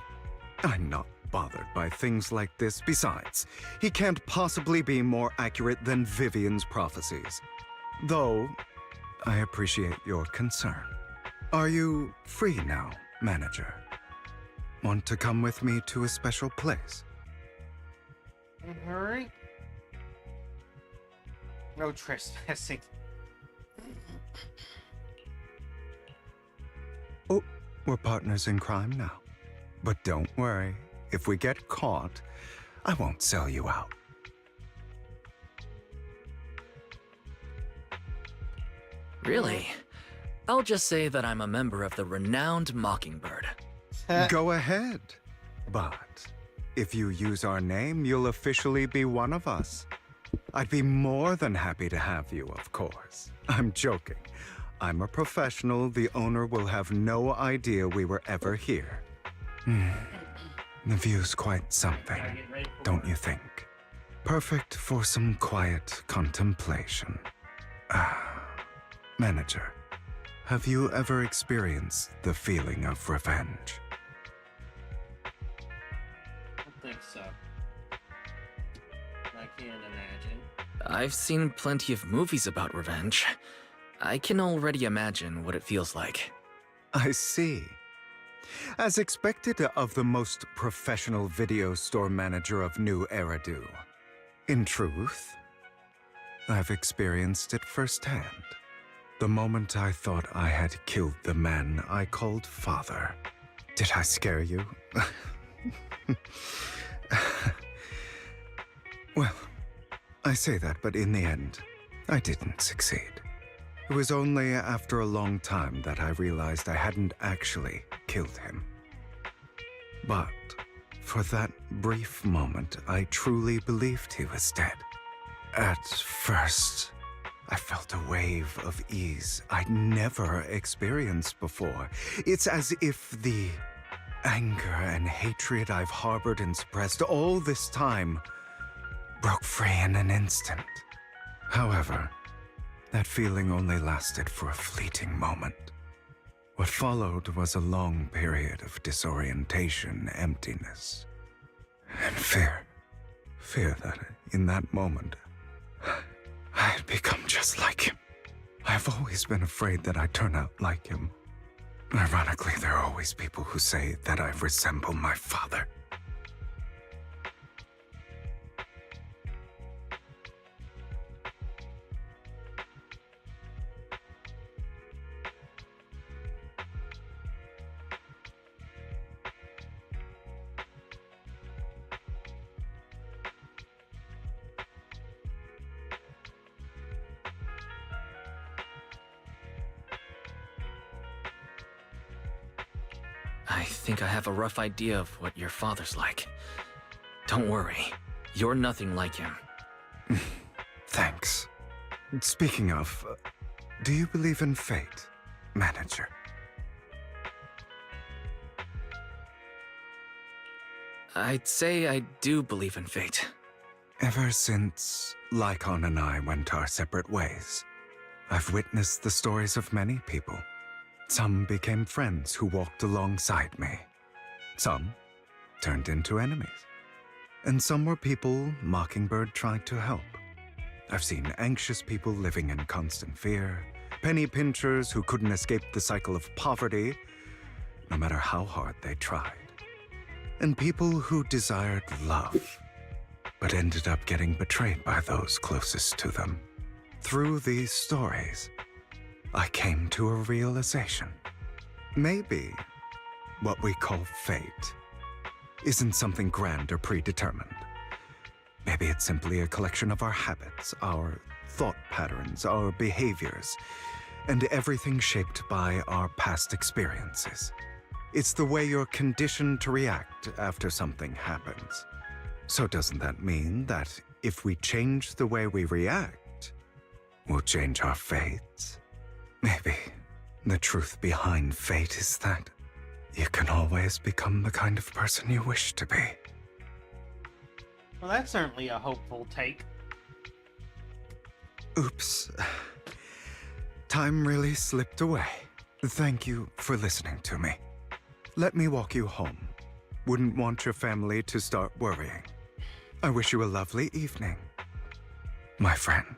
I'm not bothered by things like this. Besides, he can't possibly be more accurate than Vivian's prophecies. Though, I appreciate your concern. Are you free now, manager? Want to come with me to a special place? Hurry. No trespassing. Oh, we're partners in crime now. But don't worry, if we get caught, I won't sell you out. Really? I'll just say that I'm a member of the renowned Mockingbird. Go ahead. But if you use our name, you'll officially be one of us. I'd be more than happy to have you, of course. I'm joking. I'm a professional. The owner will have no idea we were ever here. The view's quite something, don't you think? Perfect for some quiet contemplation. Manager, have you ever experienced the feeling of revenge? I think so. I can't imagine. I've seen plenty of movies about revenge. I can already imagine what it feels like. I see. As expected of the most professional video store manager of New Eridu. In truth, I've experienced it firsthand. The moment I thought I had killed the man I called father. Did I scare you? Well, I say that, but in the end, I didn't succeed. It was only after a long time that I realized I hadn't actually killed him. But for that brief moment, I truly believed he was dead. At first, I felt a wave of ease I'd never experienced before. It's as if the anger and hatred I've harbored and suppressed all this time broke free in an instant. However, that feeling only lasted for a fleeting moment. What followed was a long period of disorientation, emptiness, and fear. Fear that in that moment, I had become just like him. I've always been afraid that I'd turn out like him. Ironically, there are always people who say that I resemble my father. I think I have a rough idea of what your father's like. Don't worry, you're nothing like him. Thanks. Speaking of, do you believe in fate, Manager? I'd say I do believe in fate. Ever since Lycon and I went our separate ways, I've witnessed the stories of many people. Some became friends who walked alongside me. Some turned into enemies. And some were people Mockingbird tried to help. I've seen anxious people living in constant fear, penny pinchers who couldn't escape the cycle of poverty, no matter how hard they tried, and people who desired love, but ended up getting betrayed by those closest to them. Through these stories, I came to a realization. Maybe what we call fate isn't something grand or predetermined. Maybe it's simply a collection of our habits, our thought patterns, our behaviors, and everything shaped by our past experiences. It's the way you're conditioned to react after something happens. So doesn't that mean that if we change the way we react, we'll change our fates? Maybe the truth behind fate is that you can always become the kind of person you wish to be. Well, that's certainly a hopeful take. Oops. Time really slipped away. Thank you for listening to me. Let me walk you home. Wouldn't want your family to start worrying. I wish you a lovely evening, my friend.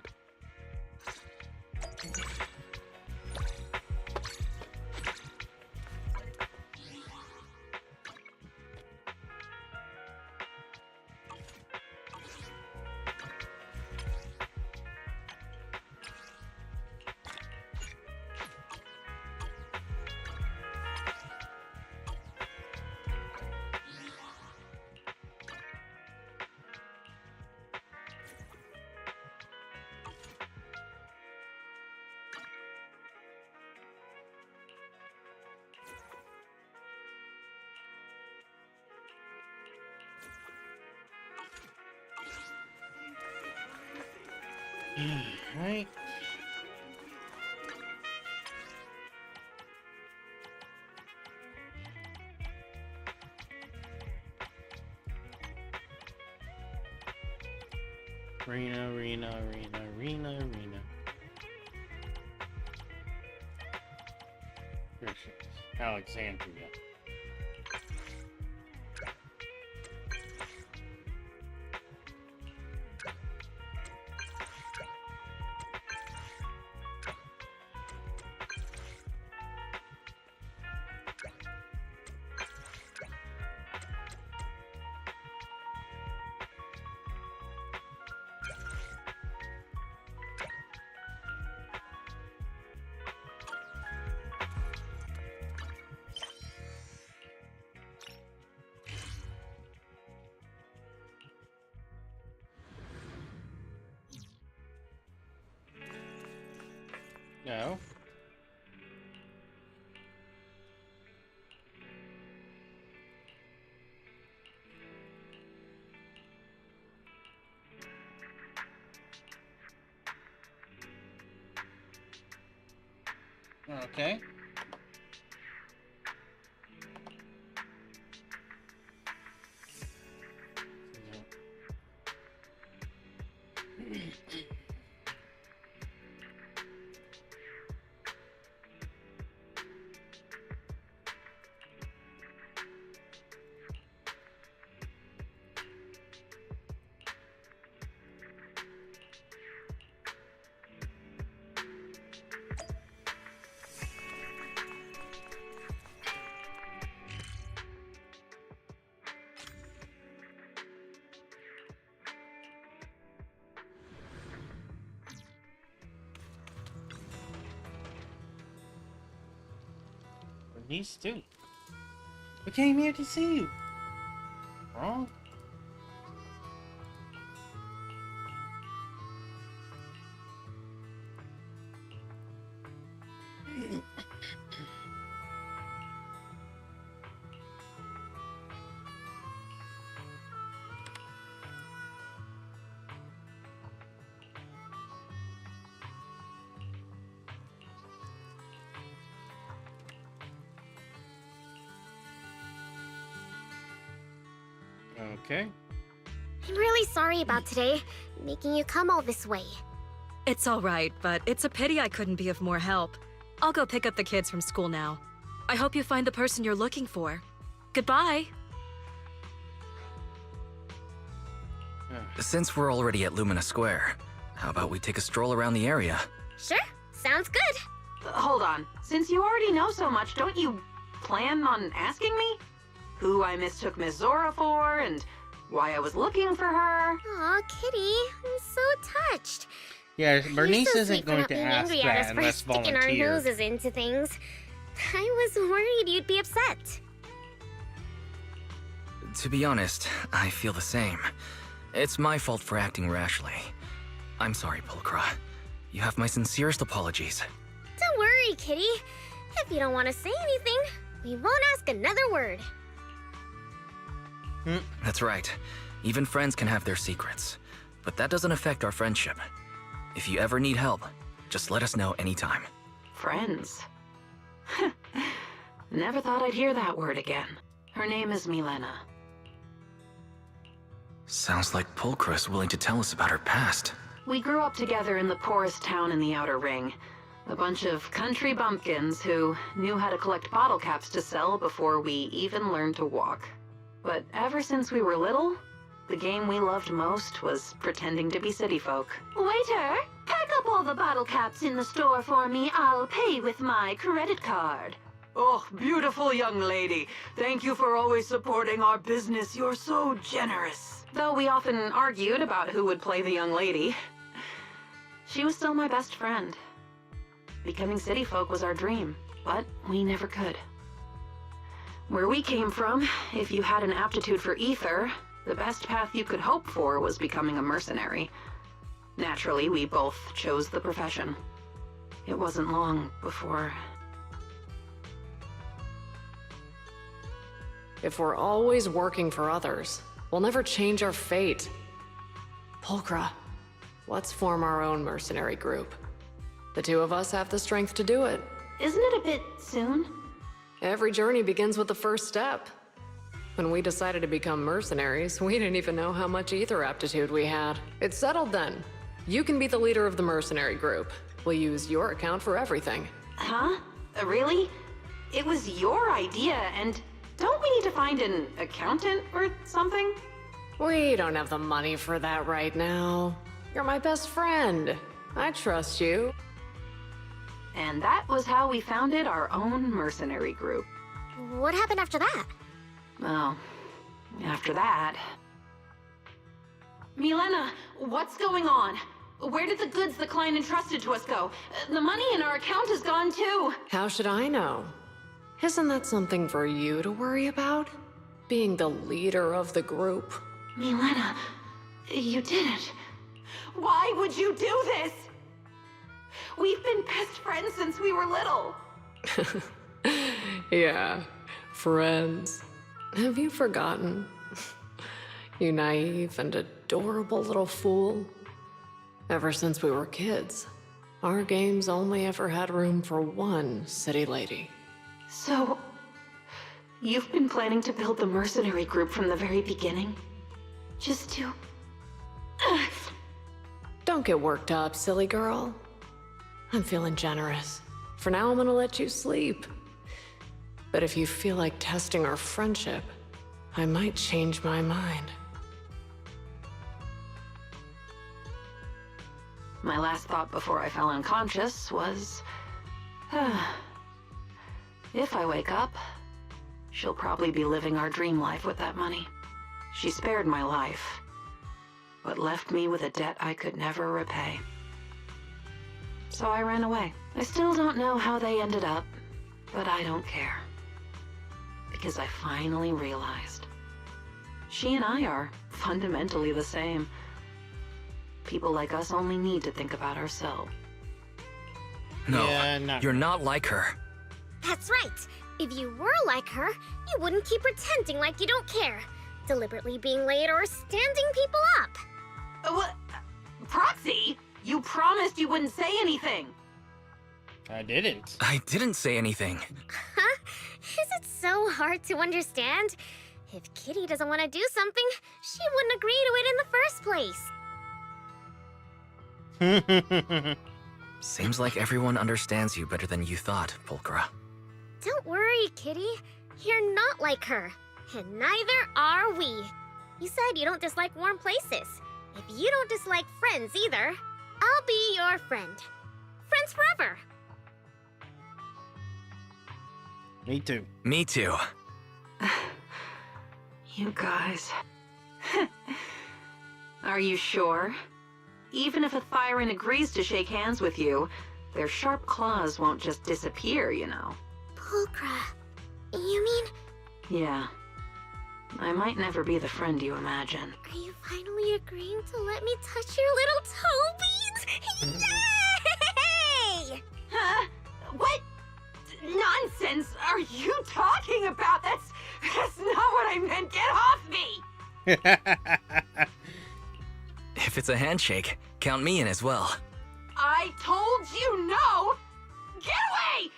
Right. Rena. Here she is. Alexandria. No. Okay. Bernice too. We came here to see you. Wrong? Okay. I'm really sorry about today, making you come all this way. It's all right, but it's a pity I couldn't be of more help. I'll go pick up the kids from school now. I hope you find the person you're looking for. Goodbye. Since we're already at Lumina Square, how about we take a stroll around the area? Sure, sounds good. Hold on. Since you already know so much, don't you plan on asking me? Who I mistook Miss Zora for, and why I was looking for her? Aw, Kitty, I'm so touched. Yeah, Bernice You're so isn't sweet for going not to being ask angry at that us for unless sticking our volunteered. noses into things. I was worried you'd be upset. To be honest, I feel the same. It's my fault for acting rashly. I'm sorry, Pulchra. You have my sincerest apologies. Don't worry, Kitty. If you don't want to say anything, we won't ask another word. That's right. Even friends can have their secrets. But that doesn't affect our friendship. If you ever need help, just let us know anytime. Friends? Never thought I'd hear that word again. Her name is Milena. Sounds like Pulchra's willing to tell us about her past. We grew up together in the poorest town in the Outer Ring. A bunch of country bumpkins who knew how to collect bottle caps to sell before we even learned to walk. But ever since we were little, the game we loved most was pretending to be city folk. Waiter, pack up all the bottle caps in the store for me. I'll pay with my credit card. Oh, beautiful young lady. Thank you for always supporting our business. You're so generous. Though we often argued about who would play the young lady, she was still my best friend. Becoming city folk was our dream, but we never could. Where we came from, if you had an aptitude for ether, the best path you could hope for was becoming a mercenary. Naturally, we both chose the profession. It wasn't long before... If we're always working for others, we'll never change our fate. Pulchra, let's form our own mercenary group. The two of us have the strength to do it. Isn't it a bit soon? Every journey begins with the first step. When we decided to become mercenaries, we didn't even know how much ether aptitude we had. It's settled then. You can be the leader of the mercenary group. We'll use your account for everything. Huh? Really? It was your idea, and don't we need to find an accountant or something? We don't have the money for that right now. You're my best friend. I trust you. And that was how we founded our own mercenary group. What happened after that? Well, after that... Milena, what's going on? Where did the goods the client entrusted to us go? The money in our account is gone too. How should I know? Isn't that something for you to worry about? Being the leader of the group. Milena, you didn't. Why would you do this? We've been best friends since we were little. Yeah, friends. Have you forgotten? You naive and adorable little fool. Ever since we were kids, our games only ever had room for one city lady. So, you've been planning to build the mercenary group from the very beginning? Just to... Don't get worked up, silly girl. I'm feeling generous. For now, I'm gonna let you sleep. But if you feel like testing our friendship, I might change my mind. My last thought before I fell unconscious was... if I wake up, she'll probably be living our dream life with that money. She spared my life, but left me with a debt I could never repay. So I ran away. I still don't know how they ended up, but I don't care. Because I finally realized she and I are fundamentally the same. People like us only need to think about ourselves. No, Yeah, you're not like her. That's right. If you were like her, you wouldn't keep pretending like you don't care. Deliberately being late or standing people up. What? Proxy? You promised you wouldn't say anything. I didn't. I didn't say anything. Huh? Is it so hard to understand? If Kitty doesn't want to do something, she wouldn't agree to it in the first place. Seems like everyone understands you better than you thought, Pulchra. Don't worry, Kitty. You're not like her. And neither are we. You said you don't dislike warm places. If you don't dislike friends either, I'll be your friend. Friends forever. Me too. Me too. You guys. Are you sure? Even if a Thyran agrees to shake hands with you, their sharp claws won't just disappear, you know. Pulchra, you mean... Yeah. I might never be the friend you imagine. Are you finally agreeing to let me touch your little toe beads? Yay! Huh? What nonsense are you talking about? That's not what I meant. Get off me! If it's a handshake, count me in as well. I told you no! Get away!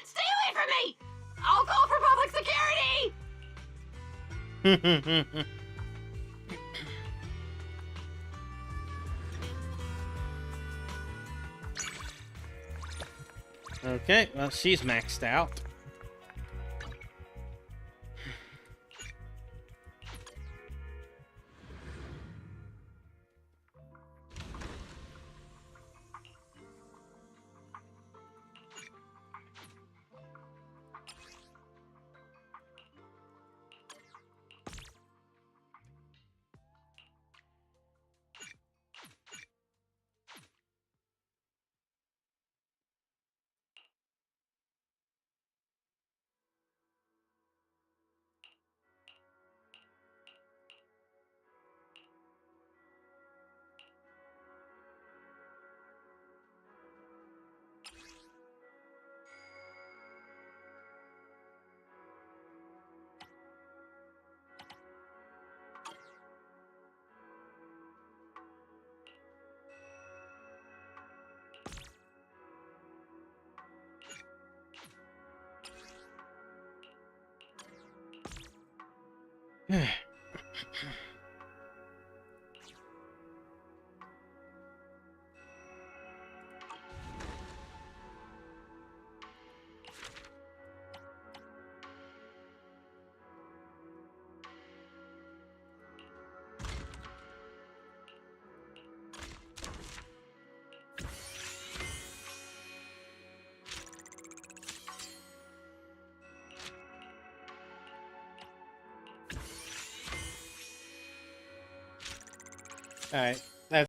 Stay away from me! I'll call for public security! Okay, well, she's maxed out. Alright.